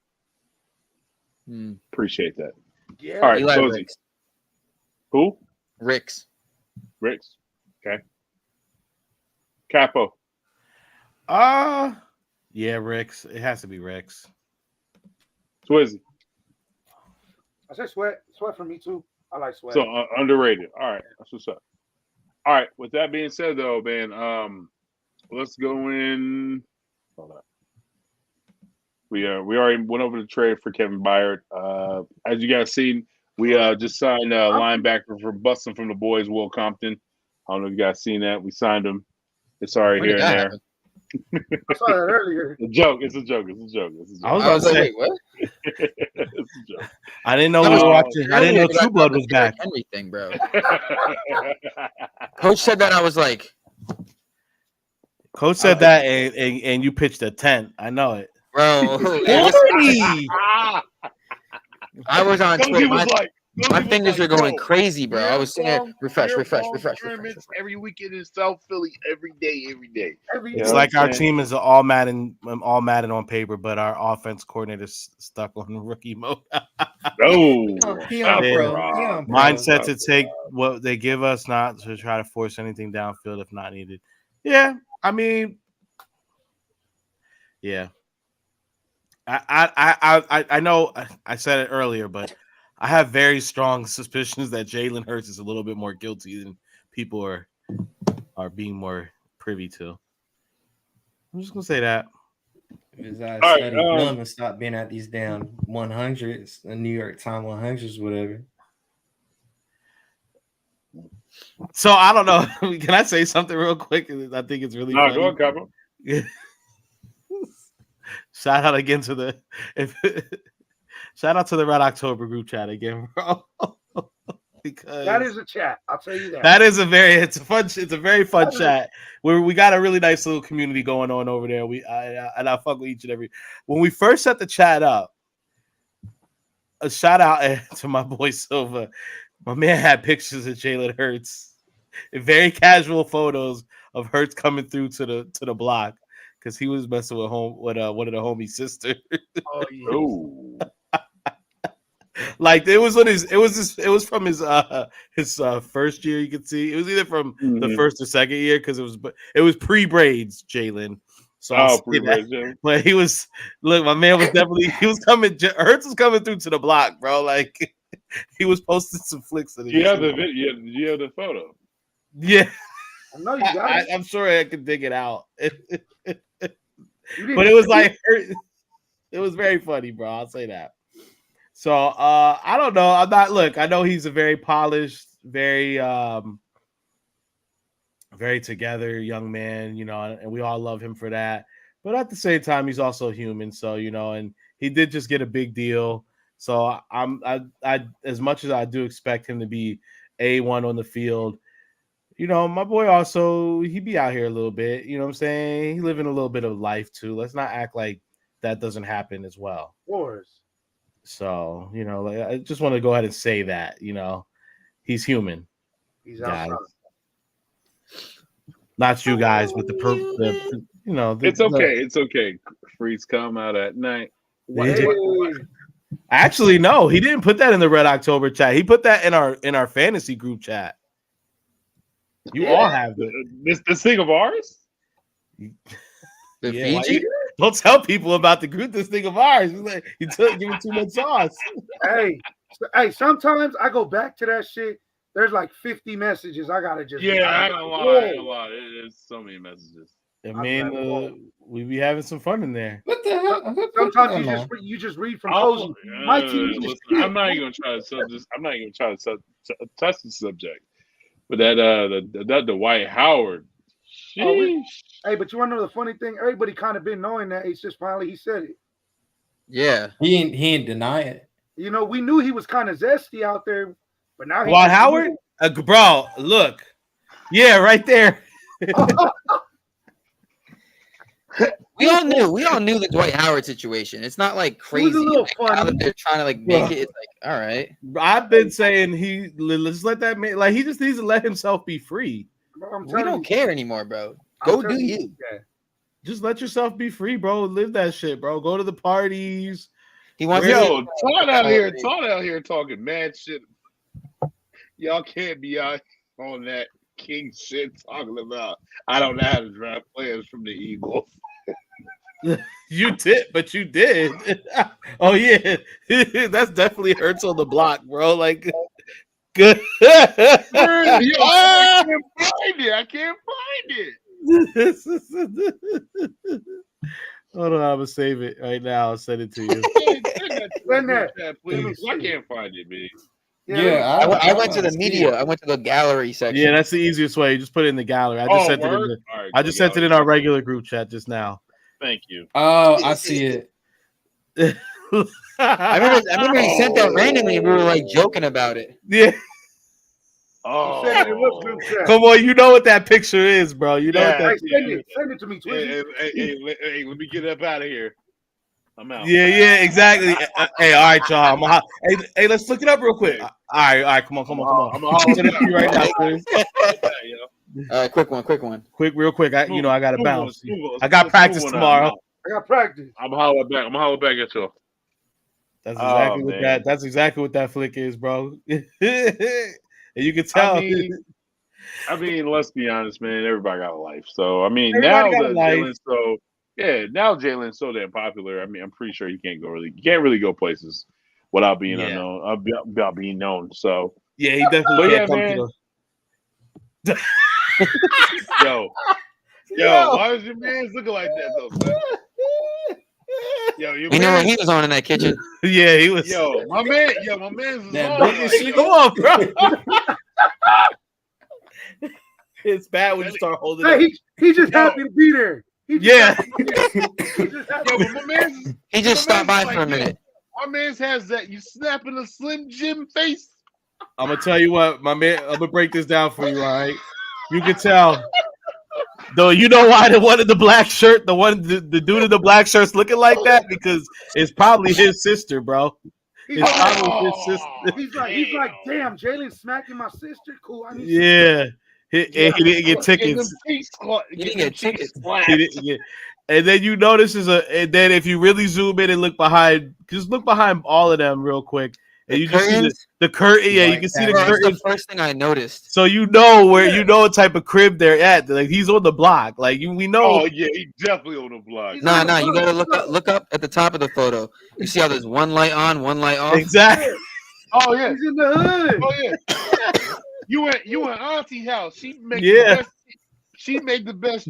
Sweat. Appreciate that. Yeah. All right, Eli Cozy. Ricks. Who? Ricks. Ricks. Okay. Capo. Yeah, Ricks. It has to be Ricks. Swizzy. I say Sweat. Sweat for me too. I like Sweat. So underrated. All right, that's what's up. All right. With that being said, though, man, let's go in. Hold on. We already went over the trade for Kevin Byard. As you guys seen, we just signed a linebacker for busting from the boys, Will Compton. I don't know if you guys seen that. We signed him. It's already here and there. I saw that earlier. It's a joke. It's a joke. I was like, say, wait, what? It's a joke. I didn't know we were watching. I didn't know True Blood was back. Henry thing, bro. Coach said that. I was like, Coach said that, and you pitched a tent. I know it. bro. I was on Twitter. My fingers are going crazy, bro. I was sitting there, refresh. Every weekend in South Philly, every day. It's like our team is all Madden on paper, but our offense coordinator's stuck on rookie mode. Mindset to take what they give us, not to try to force anything downfield if not needed. Yeah, I mean, yeah. I know I said it earlier, but I have very strong suspicions that Jalen Hurts is a little bit more guilty than people are being more privy to. I'm just gonna say that. Because I studied film and stopped being at these damn 100s, the New York Times 100s, whatever. So I don't know. Can I say something real quick? I think it's really funny. Go on, Capo. Shout out again to the shout out to the Red October group chat again, bro. Because that is a chat. I'll tell you that. That is a very fun chat where we got a really nice little community going on over there. I fuck with each and every. When we first set the chat up, a shout out to my boy Silva. My man had pictures of Jalen Hurts, very casual photos of Hurts coming through to the block because he was messing with one of the homie's sisters. Oh yeah. Like it was from his first year. You could see it was either from the first or second year because it was pre braids, Jalen. So pre braids, but my man was definitely coming. Hurts was coming through to the block, bro. Like he was posting some flicks. Do you have the video? Do you have the photo? Yeah, I know you got it. I'm sure I could dig it out. But it was like it was very funny, bro. I'll say that. So I don't know. I know he's a very polished, very very together young man, and we all love him for that. But at the same time, he's also human. So, and he did just get a big deal. So I as much as I do expect him to be A1 on the field, my boy also, he be out here a little bit, you know what I'm saying? He living a little bit of life too. Let's not act like that doesn't happen as well. Of course. So, I just want to go ahead and say that, he's human. He's outside. Not you guys, but it's okay. It's okay. Freaks come out at night. Actually, no, he didn't put that in the Red October chat. He put that in our fantasy group chat. You all have this thing of ours. Don't tell people about the group. This thing of ours. You took giving too much sauce. Hey, sometimes I go back to that shit. There's like 50 messages. I gotta just. Yeah, I don't lie. There's so many messages. I mean, we be having some fun in there. What the hell? Sometimes you just read from Cozy. My team. I'm not even gonna try to touch the subject. But that Dwight Howard. Hey, but you want to know the funny thing? Everybody kind of been knowing that. It's just finally he said it. Yeah, he ain't deny it. We knew he was kind of zesty out there, but now Dwight Howard, bro. Look, yeah, right there. We all knew the Dwight Howard situation. It's not like crazy. It was a little funny. Now that they're trying to make it, it's like, all right. I've been saying let's let that man, like, he just needs to let himself be free. We don't care anymore, bro. Go do you. Just let yourself be free, bro. Live that shit, bro. Go to the parties. He wants Todd out here talking mad shit. Y'all can't be out on that king shit talking about I don't know how to draft players from the Eagles. You did. Oh yeah, that's definitely Hurts on the block, bro. Like, good. I can't find it. Hold on, I'm gonna save it right now. I'll send it to you. Send that, please. I can't find it, man. Yeah, I went to the media. I went to the gallery section. Yeah, that's the easiest way. You just put it in the gallery. I just sent it in our regular group chat just now. Thank you. Oh, I see it. I remember he sent that randomly and we were like joking about it. Yeah. Oh, come on, you know what that picture is, bro. You know what that send it to me, Hey, let me get up out of here. I'm out. Yeah, exactly. Hey, all right, y'all. Hey, let's look it up real quick. All right, come on. I'm gonna send it to you right now. All right, quick one. Real quick. I gotta bounce. I got practice tomorrow. I got practice. I'm holler back at y'all. That's exactly what that. That's exactly what that flick is, bro. And you can tell. I mean, let's be honest, man. Everybody got a life. So I mean, now Jalen's so damn popular. I mean, I'm pretty sure you can't really go places without being unknown, without being known. So yeah, he definitely can't come to the. Yo, why is your man's looking like that though, man? Yo, you know what he was on in that kitchen. Yeah, he was. My man's was on. Come on, bro. It's bad when you start holding it. He's just happy to be there. He just stopped by for a minute. My man's has that you snapping a Slim Jim face. I'm gonna tell you what, my man. I'm gonna break this down for you, all right? You can tell. Though you know why the one in the black shirt, the dude in the black shirt's looking like that? Because it's probably his sister, bro. It's probably his sister. He's like, damn, Jalen's smacking my sister. Cool. I need He didn't get tickets. He didn't get tickets. And then you notice and then if you really zoom in and look behind all of them real quick, And you just see the curtain. Yeah, you can see the curtain. That's the first thing I noticed. So you know what type of crib they're at. Like he's on the block. Like we know. Oh yeah, he's definitely on the block. Nah. You gotta look up at the top of the photo. You see how there's one light on, one light off. Exactly. Oh yeah, he's in the hood. Oh yeah. You in Auntie house. She made the best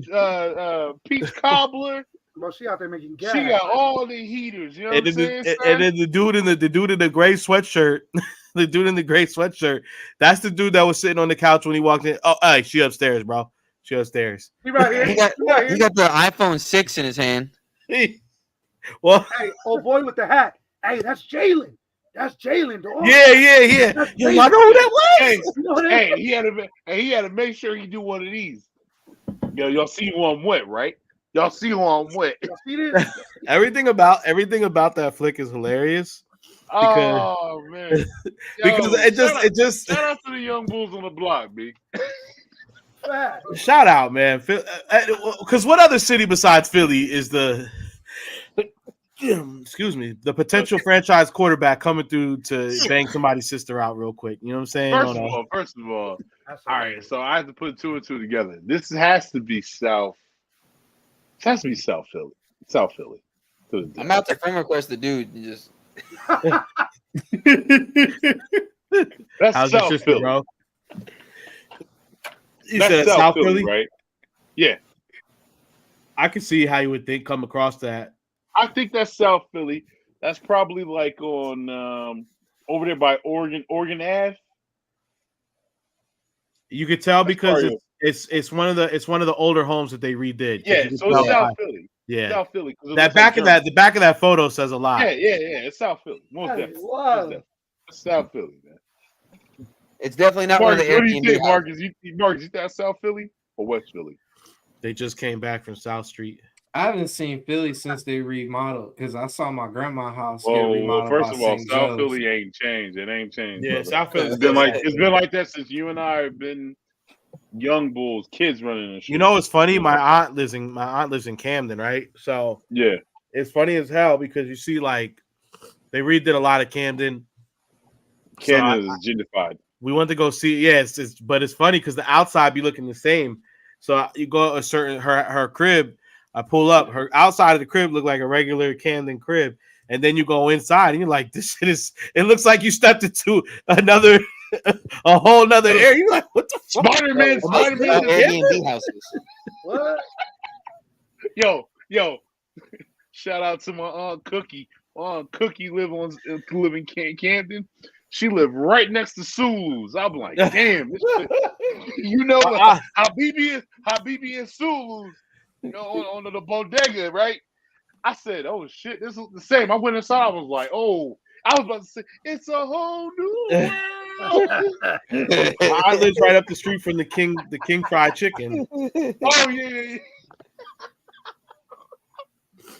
peach cobbler. Well, she out there making gas. She got all the heaters. You know what I'm saying? And then the dude in the gray sweatshirt, the dude in the gray sweatshirt. That's the dude that was sitting on the couch when he walked in. Oh, hey, she upstairs, bro. She upstairs. He right here. He got the iPhone 6 in his hand. Well, hey, old boy with the hat. Hey, that's Jalen. That's Jalen. Yeah. Yo, I know who that was. Hey, he had to make sure he do one of these. Yo, y'all see who I'm with, right? Y'all see who I'm with. Y'all see this? Everything about that flick is hilarious. Oh man. Yo, because it just shout out to the young bulls on the block, B. Shout out, man. Because what other city besides Philly is the potential franchise quarterback coming through to bang somebody's sister out real quick? You know what I'm saying? First of all, all right. So I have to put two and two together. This has to be South. It has to be South Philly. South Philly. I'm out to friend request the dude. And just that's How's South sister, Philly, bro. You that's said South Philly, right? Yeah. I can see how you would come across that. I think that's South Philly. That's probably like on over there by Oregon Ave. You could tell because it's one of the older homes that they redid. Yeah, so it's South Philly. Yeah, South Philly. The back of that photo says a lot. Yeah. It's South Philly. Most definitely. It's South Philly, man. It's definitely not Marcus, one of the Airbnb. What do you think, Marcus? You think South Philly or West Philly? They just came back from South Street. I haven't seen Philly since they remodeled because I saw my grandma's house get Well, remodeled. first of all, St. South Joe's. Philly ain't changed. It ain't changed. Yeah, brother. South Philly. It's been like that since you and I have been young bulls, kids running the street. You know what's funny? My aunt lives in Camden, right? So yeah, it's funny as hell because you see like they redid a lot of Camden. Camden is gentrified. We went to go see. But it's funny because the outside be looking the same. So you go a certain her crib. I pull up. Her outside of the crib look like a regular Camden crib, and then you go inside and you're like, this shit is. It looks like you stepped into a whole nother area. You're like, what the fuck? Spider-Man Airbnb houses. What? Yo! Shout out to my aunt Cookie. My aunt Cookie live in Camden. She lived right next to Sulu's. I'm like, damn, this shit. You know Habibi and Sulu's. You know, on the bodega, right? I said, "Oh shit, this is the same." I went inside. I was like, "Oh," I was about to say, "It's a whole new world." I live right up the street from the King Fried Chicken. Oh yeah.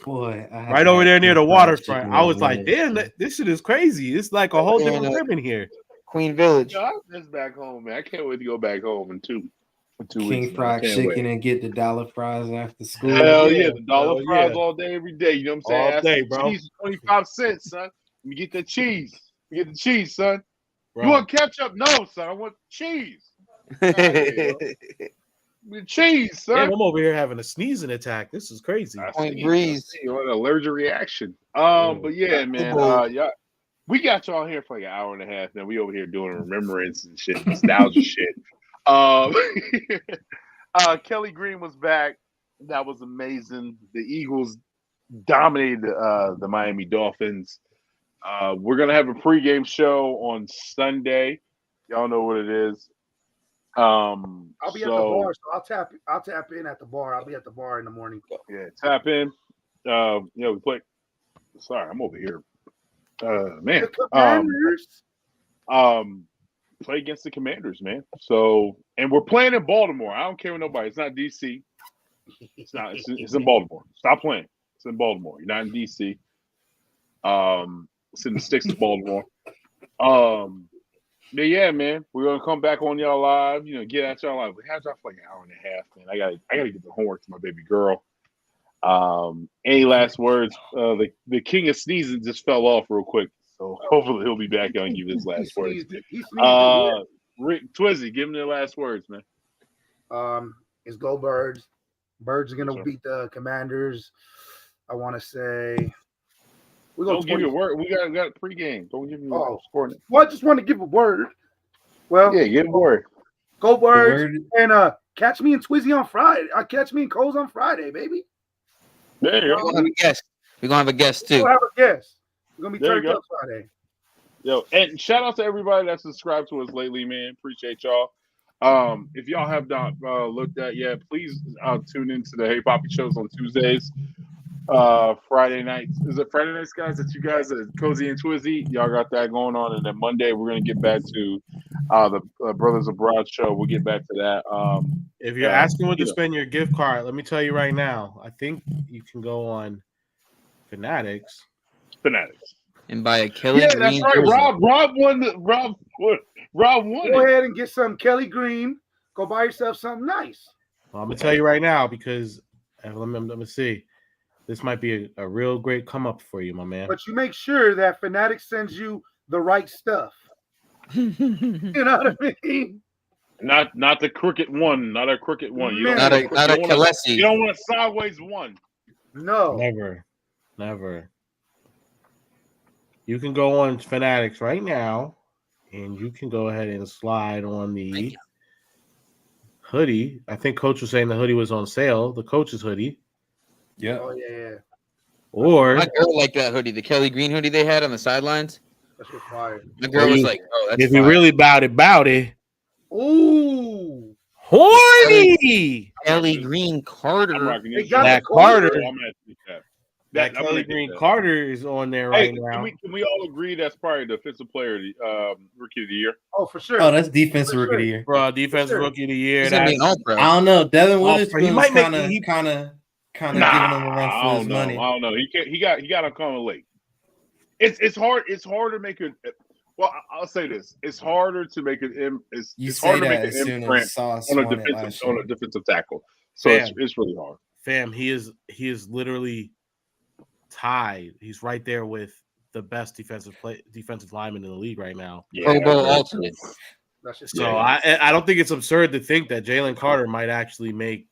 Boy, right over there near the waterfront. I was like, "Damn, this shit is crazy. It's like a whole different crib in here." Queen Village. Yo, I'm just back home, man. I can't wait to go back home in two King weeks. fried chicken and get the dollar fries after school. Hell yeah, the dollar fries all day, every day. You know what I'm saying? All day, bro. Cheese, 25 cents, son. Let me get the cheese. Get the cheese, son. Bro. You want ketchup? No, son. I want cheese. The cheese, son. Damn, I'm over here having a sneezing attack. This is crazy. Point Breeze. You want an allergic reaction. But yeah, man. Yeah, we got y'all here for like an hour and a half. Now we over here doing remembrance and shit, nostalgia shit. Kelly Green was back. That was amazing. The Eagles dominated the Miami Dolphins. We're gonna have a pregame show on Sunday. Y'all know what it is. I'll be at the bar, so I'll tap in at the bar. I'll be at the bar in the morning. Yeah, tap in. We play. Sorry, I'm over here. Man. Play against the Commanders, man. So, and we're playing in Baltimore. I don't care with nobody. It's not DC. It's not. It's in Baltimore. Stop playing. It's in Baltimore. You're not in DC. It's in the sticks of Baltimore. But yeah, man, we're gonna come back on y'all live. You know, get at y'all live. We had y'all for like an hour and a half, man. I gotta get the homework to my baby girl. Any last words? The king of sneezing just fell off real quick. So hopefully he'll be back on you his last words. He sneezed it. Rick Twizzy, give him the last words, man. It's go Birds. Birds are gonna Sure. beat the Commanders. I want to say we go. Don't give you a word. We got a pregame. Don't give me a score. Well, I just want to give a word. Well, yeah, give a word. Go Birds and catch me and Twizzy on Friday. Catch me and Coles on Friday, baby. There you go. We're gonna have a guest. We're gonna have a guest too. We'll have a guest. We're gonna be There you turned go. up Friday. Yo, and shout out to everybody that subscribed to us lately, man. Appreciate y'all. If y'all have not looked at yet, please tune into the Hey Poppy shows on Tuesdays, Friday nights. Is it Friday nights, guys? That you guys at Cozy and Twizzy, y'all got that going on, and then Monday we're gonna get back to the Brothers Abroad show. We'll get back to that. If you're asking what to spend your gift card, let me tell you right now. I think you can go on Fanatics. And buy a Kelly Yeah, Green that's right. jersey. Rob won. Rob won. Go ahead and get some Kelly Green. Go buy yourself something nice. Well, I'm gonna tell you right now because let me see. This might be a real great come up for you, my man. But you make sure that Fanatics sends you the right stuff. You know what I mean? Not the crooked one. Not a crooked one. You Not a Kalesi. You don't want a sideways one. No. Never. You can go on Fanatics right now, and you can go ahead and slide on the hoodie. I think Coach was saying the hoodie was on sale. The Coach's hoodie. Yeah. Oh yeah. Or my girl liked that hoodie, the Kelly Green hoodie they had on the sidelines. That's required. The girl was like, "Oh, that's if fire." you really bout it. Ooh, horny. Kelly Green Carter. They got That the Carter. Carter. I'm gonna take that. That I'm Kelly gonna Green get that. Carter is on there Hey, right now. can we all agree that's probably the defensive player, rookie of the year? Oh, for sure. Oh, that's defensive rookie of the year. Bro, defensive rookie of the year. He's gonna be an all-pro. I don't know. Devin He Witherspoon's might make- kind of giving him a run I for don't his know. money. I don't know. He got on coming late. It's hard. It's hard to make it. Well, I'll say this: it's harder to make it. It's say hard to that make as an soon imprint as Sauce on won it last on year. a defensive tackle. So it's really hard. Fam, he is literally tied. He's right there with the best defensive lineman in the league right now. Pro Bowl alternate. That's just So I don't think it's absurd to think that Jalen Carter might actually make.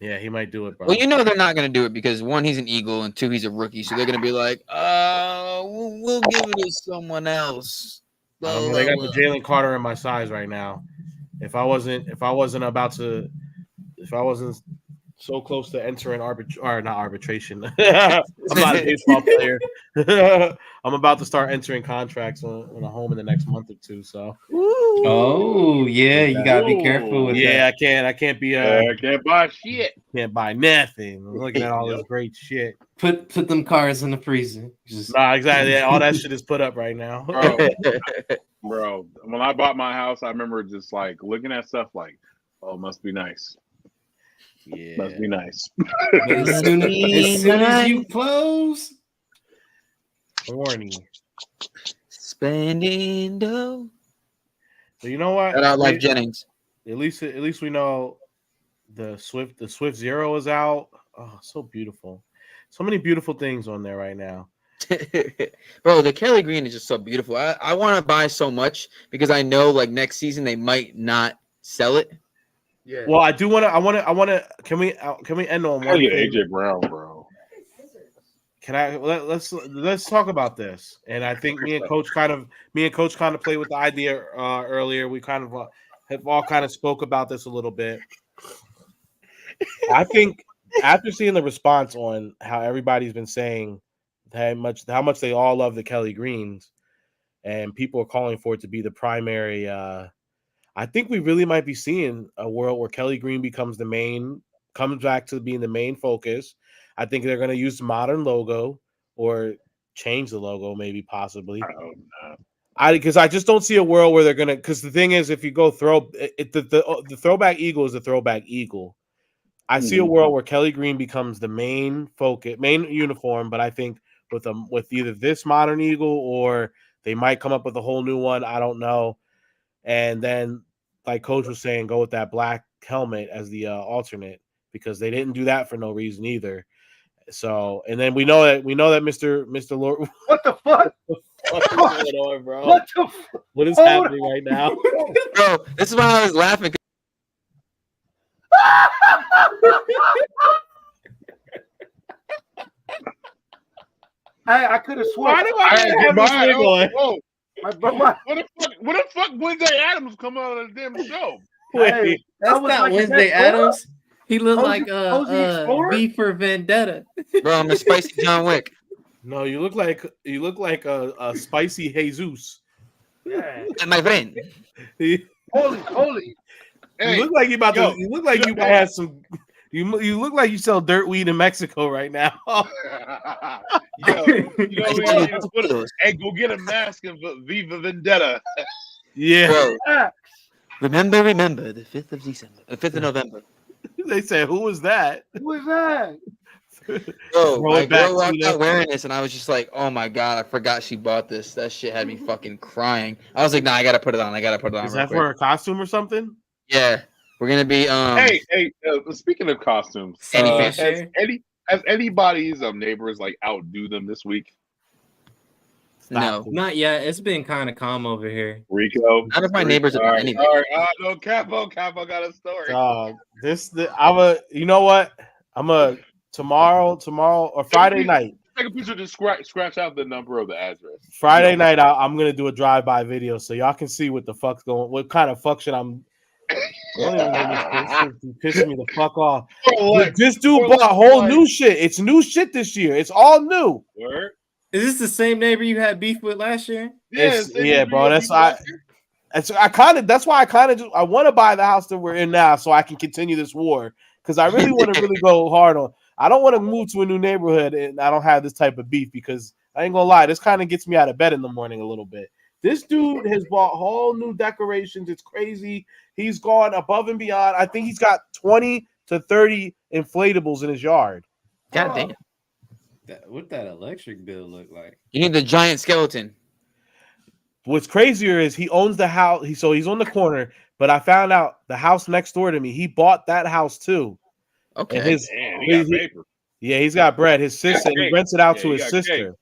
Yeah, he might do it, bro. Well, you know they're not going to do it because one, he's an Eagle, and two, he's a rookie. So they're going to be like, we'll give it to someone else. They got the Jalen Carter in my size right now. If I wasn't so close to entering arbitration. I'm not a baseball player. I'm about to start entering contracts on a home in the next month or two. So, oh yeah, you gotta be careful with that. I can't be. I can't buy shit. Can't buy nothing. I'm looking at all this great shit. Put them cars in the freezer. Nah, exactly. Yeah, all that shit is put up right now. Bro, when I bought my house, I remember just like looking at stuff like, oh, it must be nice. Yeah, must be nice. As soon as you close, horny. Spending dough. So you know what? Shout out Life Jennings. At least we know the Swift Zero is out. Oh, so beautiful. So many beautiful things on there right now. Bro, the Kelly Green is just so beautiful. I want to buy so much because I know like next season they might not sell it. Yeah. Well, I do want to. Can we end on one? AJ Brown, bro. Can I let's talk about this? And I think me and Coach kind of played with the idea earlier. We kind of have all kind of spoke about this a little bit. I think after seeing the response on how everybody's been saying how much they all love the Kelly Greens, and people are calling for it to be the primary. I think we really might be seeing a world where Kelly Green comes back to being the main focus. I think they're going to use the modern logo or change the logo, maybe possibly. Because I just don't see a world where they're going to. Because the thing is, if you go the throwback eagle is the throwback eagle. I see a world where Kelly Green becomes the main uniform, but I think with either this modern eagle or they might come up with a whole new one. I don't know. And then, like Coach was saying, go with that black helmet as the alternate because they didn't do that for no reason either. So, and then we know that Mr. Lord. What the fuck? What's going on, bro? What the fuck? What is Hold happening right now? Bro, this is why I was laughing. Hey, I could have sworn. Why do I have this thing on? Whoa. My- What the fuck Wednesday Adams come out of the damn show? Wait, Hey, That's that was not like a Wednesday Explorer? Adams. He looked Cozy- like Cozy Explorer? V for Vendetta. Bro, I'm a spicy John Wick. no, you look like a spicy Jesus. Yeah. My friend. You Holy. Hey, look like you about yo, to. You look like you might have some. You look like you sell dirt weed in Mexico right now. Yo, you know what you need to put hey, go get a mask of Viva Vendetta. Yeah, Bro, Ah, remember the 5th of December, the 5th of November. they said, "Who was that?" who is that? Bro, Roll my it back, girl walked Tina. out wearing this, and I was just like, "Oh my god, I forgot she bought this." That shit had me fucking crying. I was like, "Nah, I gotta put it on. I gotta put it on." Is real that quick. for a costume or something? Yeah, we're gonna be Hey, speaking of costumes, Any has anybody's neighbors like outdo them this week? no, Not yet. It's been kind of calm over here. Rico, none of my neighbors all have right, anything. all right. No, Capo got a story. You know what? I'm a tomorrow or Friday night. Take a picture to scratch out the number of the address. Friday night, I'm gonna do a drive-by video so y'all can see what the fuck's going. What kind of fuck shit I'm. I don't even know this pissing me the fuck off. This dude bought whole new shit. It's new shit this year. It's all new. Word? Is this the same neighbor you had beef with last year? Yeah, bro. That's why I want to buy the house that we're in now so I can continue this war because I really want to really go hard on. I don't want to move to a new neighborhood and I don't have this type of beef because I ain't gonna lie, this kind of gets me out of bed in the morning a little bit. This dude has bought whole new decorations. It's crazy. He's gone above and beyond. I think he's got 20 to 30 inflatables in his yard. God damn, What that electric bill look like? you need the giant skeleton. What's crazier is he owns the house. He's on the corner, but I found out the house next door to me, he bought that house too. Okay, And Damn, he got paper. yeah, he's got bread. His sister, he rents it out to his sister. Cake.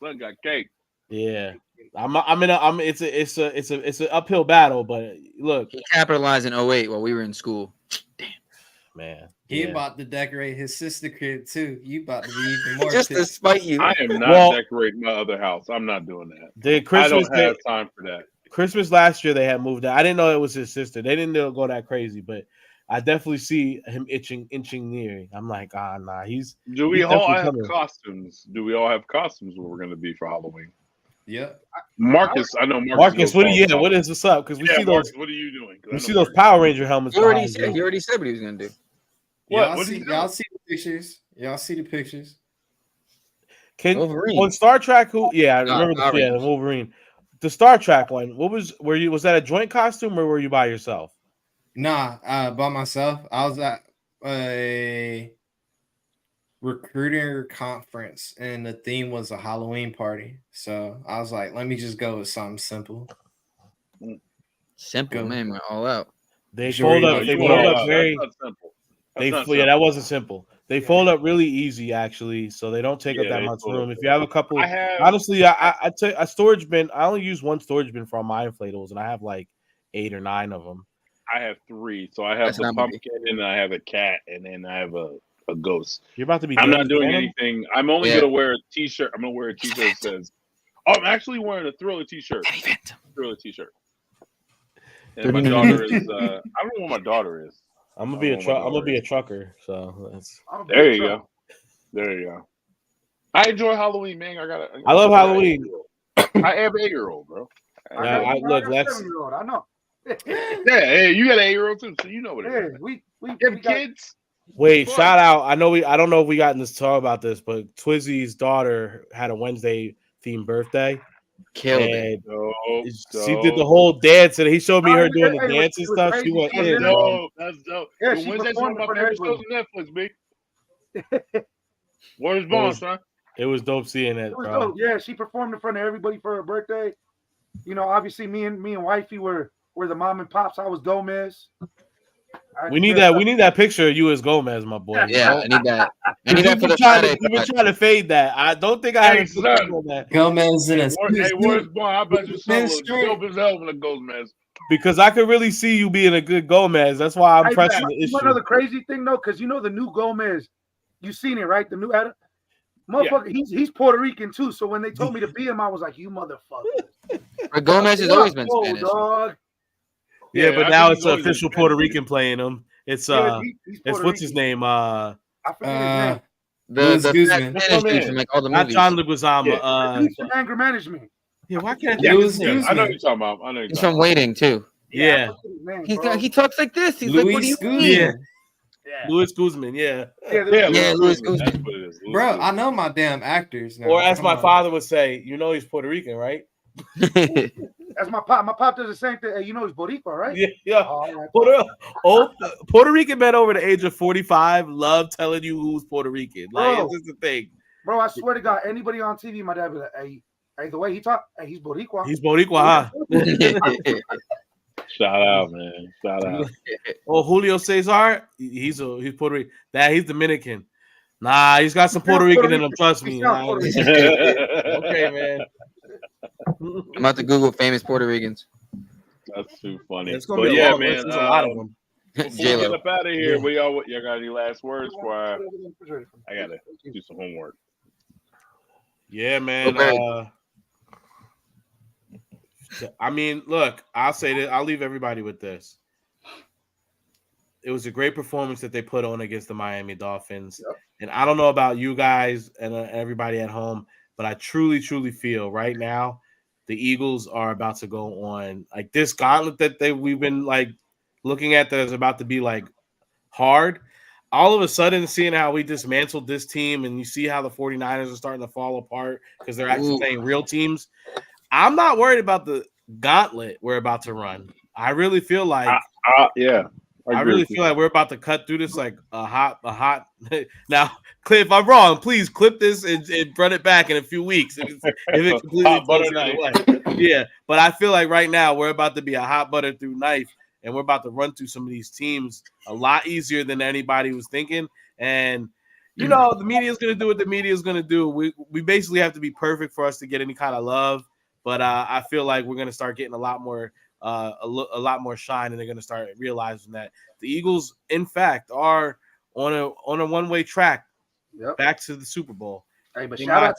Son got cake. Yeah. It's an uphill battle, but look, he capitalized in 08 while we were in school. man. He yeah. about to decorate his sister crib too. You about to be even more Just to pissed. spite you. I am not decorating my other house. I'm not doing that. I don't have time for that. Christmas last year they had moved out. I didn't know it was his sister. They didn't go that crazy, but I definitely see him inching near. I'm like, nah, Do we he's all definitely have coming. costumes? Do we all have costumes where we're going to be for Halloween? Yep. Marcus, I know Marcus, what is what's up? Because we see Marcus, those. what are you doing? We see those Power Ranger helmets. He already behind you. said what he was gonna do. Y'all see the pictures. Y'all see the pictures. Wolverine. On Star Trek? I No, remember Power the Rangers. Wolverine. The Star Trek one. Was that a joint costume or were you by yourself? Nah, by myself. I was at a recruiter conference and the theme was a Halloween party. So I was like, let me just go with something simple. Simple, man, went all out. They Sure, fold up. They fold up very. That's not simple. That wasn't simple. They fold up really easy, actually, so they don't take up that much room. If you have a couple, honestly, I take a storage bin. I only use one storage bin for all my inflatables, and I have like 8 or 9 of them. I have 3. So I have the pumpkin, and I have a cat, and then I have a ghost. You're about to be. I'm not doing anything. I'm only gonna wear a t-shirt. I'm gonna wear a t-shirt that says, I'm actually wearing a Thriller t-shirt. Thriller t-shirt. And my daughter is. I don't know what my daughter is. I'm gonna be a trucker. So that's. There you go. There you go. I enjoy Halloween, man. I love Halloween. I have an 8-year-old, bro. Look, Lex. I know. Yeah, you got an 8-year-old too, so you know what it is. We have kids. Wait, shout out! I don't know if we got in this talk about this, but Twizzy's daughter had a Wednesday themed birthday. Killed it. She did the whole dance, and he showed me her doing the dance and stuff. She went in. That's dope. Yeah, she Wednesday's one of my favorite shows on Netflix, big. Where's Bones, huh? It was dope seeing that, bro. Dope. Yeah, she performed in front of everybody for her birthday. You know, obviously, me and wifey were the mom and pops. I was Gomez. We need that. We need that picture of you as Gomez, my boy. Yeah, I need that. I need that for the Friday. Friday. You've been trying to fade that. I don't think I have a picture of that. Gomez in a Hey, where's Bond? How about your son looks dope as hell when it goes, man? Because I could really see you being a good Gomez. That's why I'm pressing the issue. You know the crazy thing though, because you know the new Gomez, you seen it, right? The new Adam. Motherfucker, he's Puerto Rican too. So when they told me to be him, I was like, you motherfucker. But Gomez has always been Spanish. Dog. Yeah, but now it's official Puerto Rican playing him. It's it's what's his name? I forget The his name. Spanish dude from like all the Not movies. John Leguizamo. He's from anger management. Yeah, why can't I I know what you're talking about. He's from Waiting too. Yeah. He talks like this. He's like, what do you mean? Yeah. Luis Guzman, yeah. Luis Guzman. That's what it is. Bro, I know my damn actors now. Or as my father would say, you know he's Puerto Rican, right? That's my pop. My pop does the same thing. Hey, you know he's Boricua, right? Yeah. Puerto Rican men over the age of 45 love telling you who's Puerto Rican. Like, it's just the thing. Bro, I swear to God, anybody on TV, my dad be like, hey, the way he talk, he's Boricua. He's Boricua, huh? Shout out, man. Shout out. Oh, Julio Cesar, he's Puerto Rican. He's Dominican. Nah, he's got some Puerto Rican in him. Trust me. Okay, man. I'm about to Google famous Puerto Ricans. That's too funny. It's gonna be a long list. There's a lot of them. Before we get up out of here, y'all got any last words for? I gotta do some homework. Yeah, man. I mean, look, I'll say this. I'll leave everybody with this. It was a great performance that they put on against the Miami Dolphins. Yep. And I don't know about you guys and everybody at home, but I truly, truly feel right now the Eagles are about to go on like this gauntlet that we've been like looking at that is about to be like hard. All of a sudden, seeing how we dismantled this team and you see how the 49ers are starting to fall apart because they're actually playing real teams. I'm not worried about the gauntlet we're about to run. I really feel like I really feel like we're about to cut through this like a hot. Now, Cliff, if I'm wrong, please clip this and run it back in a few weeks if it completely blows away. Yeah, but I feel like right now we're about to be a hot butter through knife, and we're about to run through some of these teams a lot easier than anybody was thinking. And you know, the media is going to do what the media is going to do. We basically have to be perfect for us to get any kind of love. But I feel like we're going to start getting a lot more shine, and they're going to start realizing that the Eagles, in fact, are on a one-way track back to the Super Bowl. Hey, but shout out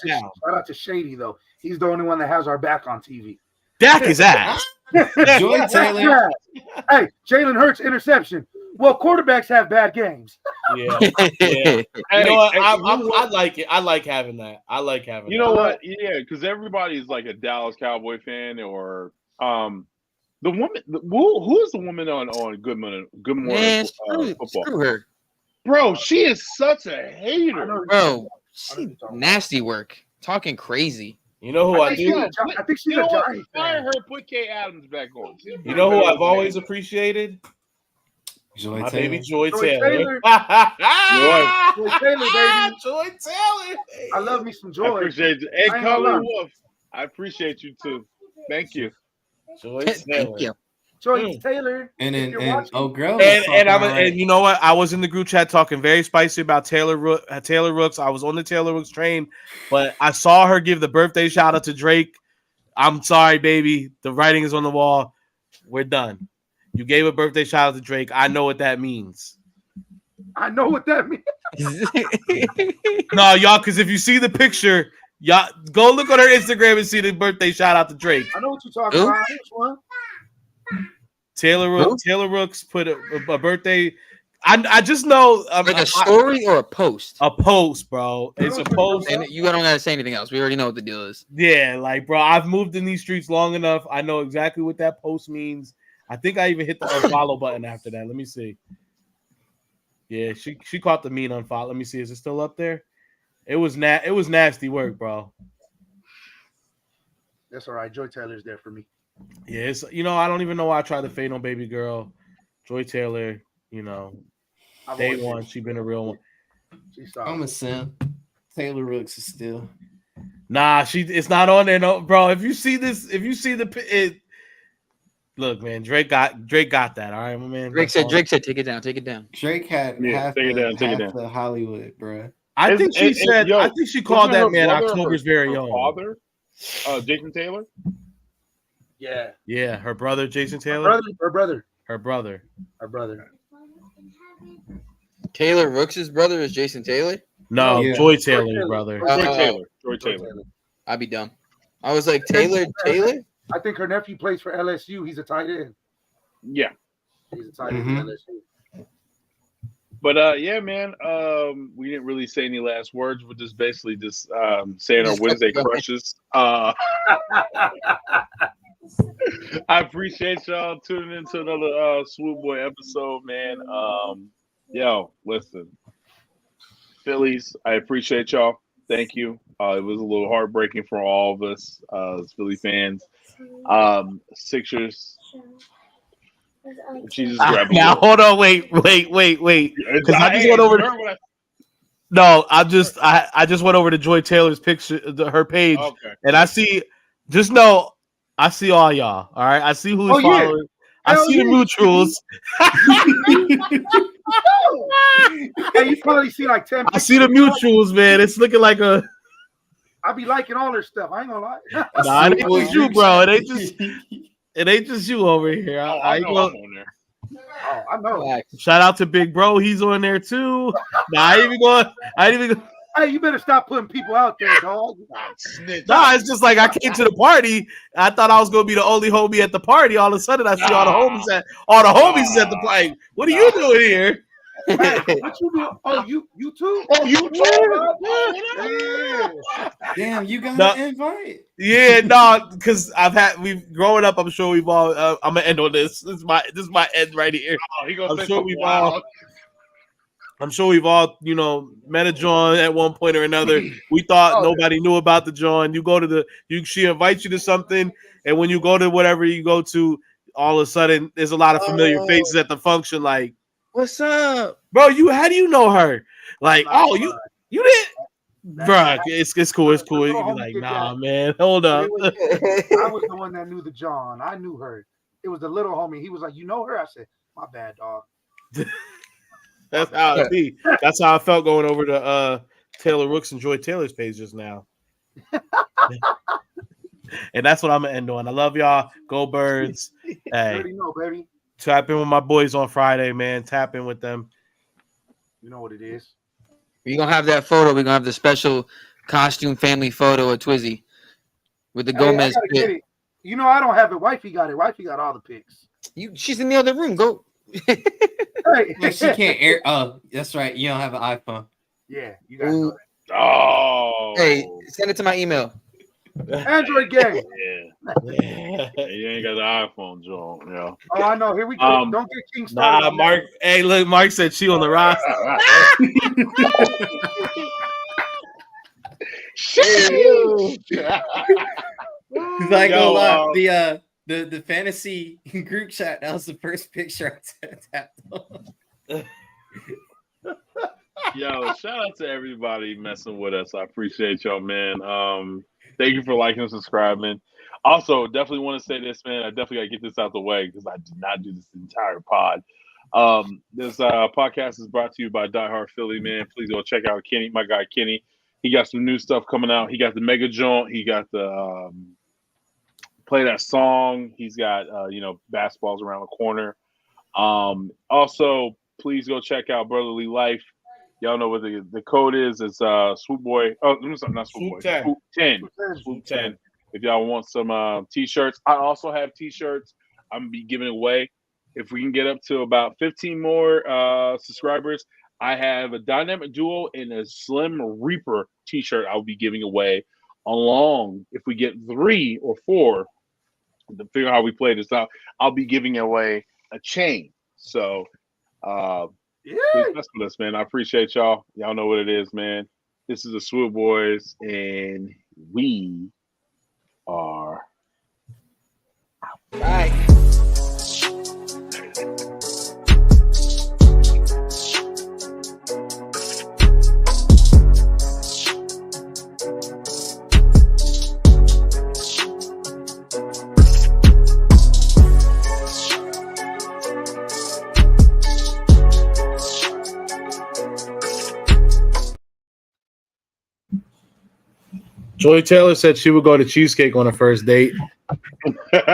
to Shady though. He's the only one that has our back on TV. Dak is ass. Joy Taylor. Hey, Jalen Hurts interception. Well, quarterbacks have bad games. Yeah. You know what? I like it. I like having that. You know what? Yeah, because everybody's like a Dallas Cowboy fan or the woman. Who's the woman on Good Morning Football? Screw her, bro. She is such a hater, bro. She nasty work, talking crazy. You know who I do? I think she's a Giant. Fire her. Put Kay Adams back on. You know who I've always appreciated? My baby Joy Taylor. Joy Taylor, baby. Joy Taylor. I love me some Joy. I appreciate you. Hey, Colin Wolf. I appreciate you too. Thank you. Joy Taylor. Thank you. Joy Taylor. And you know what? I was in the group chat talking very spicy about Taylor Rooks. I was on the Taylor Rooks train, but I saw her give the birthday shout out to Drake. I'm sorry, baby. The writing is on the wall. We're done. You gave a birthday shout out to Drake. I know what that means. I know what that means. No, y'all, because if you see the picture, y'all go look on her Instagram and see the birthday shout out to Drake. I know what you're talking about. Which one? Taylor Rooks put a birthday. I just know like a story or a post. A post, bro. It's a post, and you don't gotta say anything else. We already know what the deal is. Yeah, like, bro, I've moved in these streets long enough. I know exactly what that post means. I think I even hit the unfollow button after that. Let me see. Yeah, she caught the mean unfollow. Let me see. Is it still up there? It was nasty work, bro. That's all right. Joy Taylor's there for me. Yeah, it's, I don't even know why I tried to fade on baby girl. Joy Taylor, day one, she been a real one. I'm a simp. Taylor Rooks is still. Nah, it's not on there, no, bro. If you see Look, man, Drake got that. All right, my man. Drake said, take it down. Drake had half the Hollywood, bro. I think she called that man October's very own. Father, Jason Taylor. Yeah, her brother, Jason Taylor. Her brother. Taylor Rooks' brother is Jason Taylor? No, Joy Taylor's brother. Joy Taylor. I'd be dumb. I was like, Taylor? I think her nephew plays for LSU. He's a tight end. Yeah. He's a tight end for LSU. But yeah, man, we didn't really say any last words. We're just basically saying our Wednesday crushes. I appreciate y'all tuning into another Swoop Boy episode, man. Yo, listen, Phillies, I appreciate y'all. Thank you. It was a little heartbreaking for all of us as Philly fans. Sixers. Jesus, now hold on, wait. Because I just went over. I just went over to Joy Taylor's picture, her page, and I see. Just know, I see all y'all. All right, I see who's following. I see the mutuals. Hey, you probably see like 10. I see the mutuals, man. It's looking like a. I be liking all their stuff. I ain't gonna lie. Nah, it ain't just you, bro. It ain't just you over here. I know I'm on there. Oh, I know. Shout out to Big Bro. He's on there too. Nah, I ain't even going. Hey, you better stop putting people out there, dog. Nah, it's just like I came to the party. I thought I was gonna be the only homie at the party. All of a sudden, I see all the homies at the party. What are you doing here? Hey, what you doing? Oh, you too? Oh, you too? Yeah. Damn, you got an invite? Yeah, no, because we've growing up. I'm sure we've all. I'm gonna end on this. This is my end right here. Oh, he gonna say I'm sure we've all, met a John at one point or another. We thought nobody knew about the John. You go to she invites you to something, and when you go to whatever you go to, all of a sudden there's a lot of familiar faces at the function. Like, what's up, bro? How do you know her? Like, you did, bro. It's cool. It's cool. You be like, nah, man, hold up. I was the one that knew the John. I knew her. It was the little homie. He was like, you know her? I said, my bad, dog. That's how it be. That's how I felt going over to Taylor Rooks and Joy Taylor's page just now. And that's what I'm gonna end on. I love y'all. Go Birds. Hey, already know, baby. Tap in with my boys on Friday, man. Tap in with them. You know what it is. We're gonna have that photo. We're gonna have the special costume family photo of Twizzy with the Gomez pic. You know, I don't have it. Wifey got it. Wifey got all the pics. She's in the other room. Go. Hey. She can't air. Oh, that's right. You don't have an iPhone. Yeah, you got it. Oh. Hey, send it to my email. Android gang. Yeah. You ain't got the iPhone, Joe. Yeah. Oh, I know. Here we go. Don't get King started. Nah, Mark. Hey, look, Mark said she on the roster. He's like, oh, lie. The fantasy group chat, that was the first picture I tapped on. Yo, shout out to everybody messing with us. I appreciate y'all, man. Thank you for liking and subscribing. Also, definitely want to say this, man. I definitely got to get this out the way because I did not do this entire pod. This podcast is brought to you by Die Hard Philly, man. Please go check out Kenny, my guy Kenny. He got some new stuff coming out. He got the Mega Joint. He got the Play That Song. He's got basketballs around the corner. Also, please go check out Brotherly Life. Y'all know what the code is. It's Swoop Boy. Oh, not Swoop Boy. 10. Swoop 10. If y'all want some t-shirts, I also have t-shirts. I'm gonna be giving away. If we can get up to about 15 more subscribers, I have a Dynamic Duo and a Slim Reaper t-shirt I'll be giving away. Along, if we get 3 or 4, to figure out how we play this out, I'll be giving away a chain. So, please mess with us, man. I appreciate y'all. Y'all know what it is, man. This is the Swoop Boys, and we are out. Bye. Joy Taylor said she would go to cheesecake on a first date.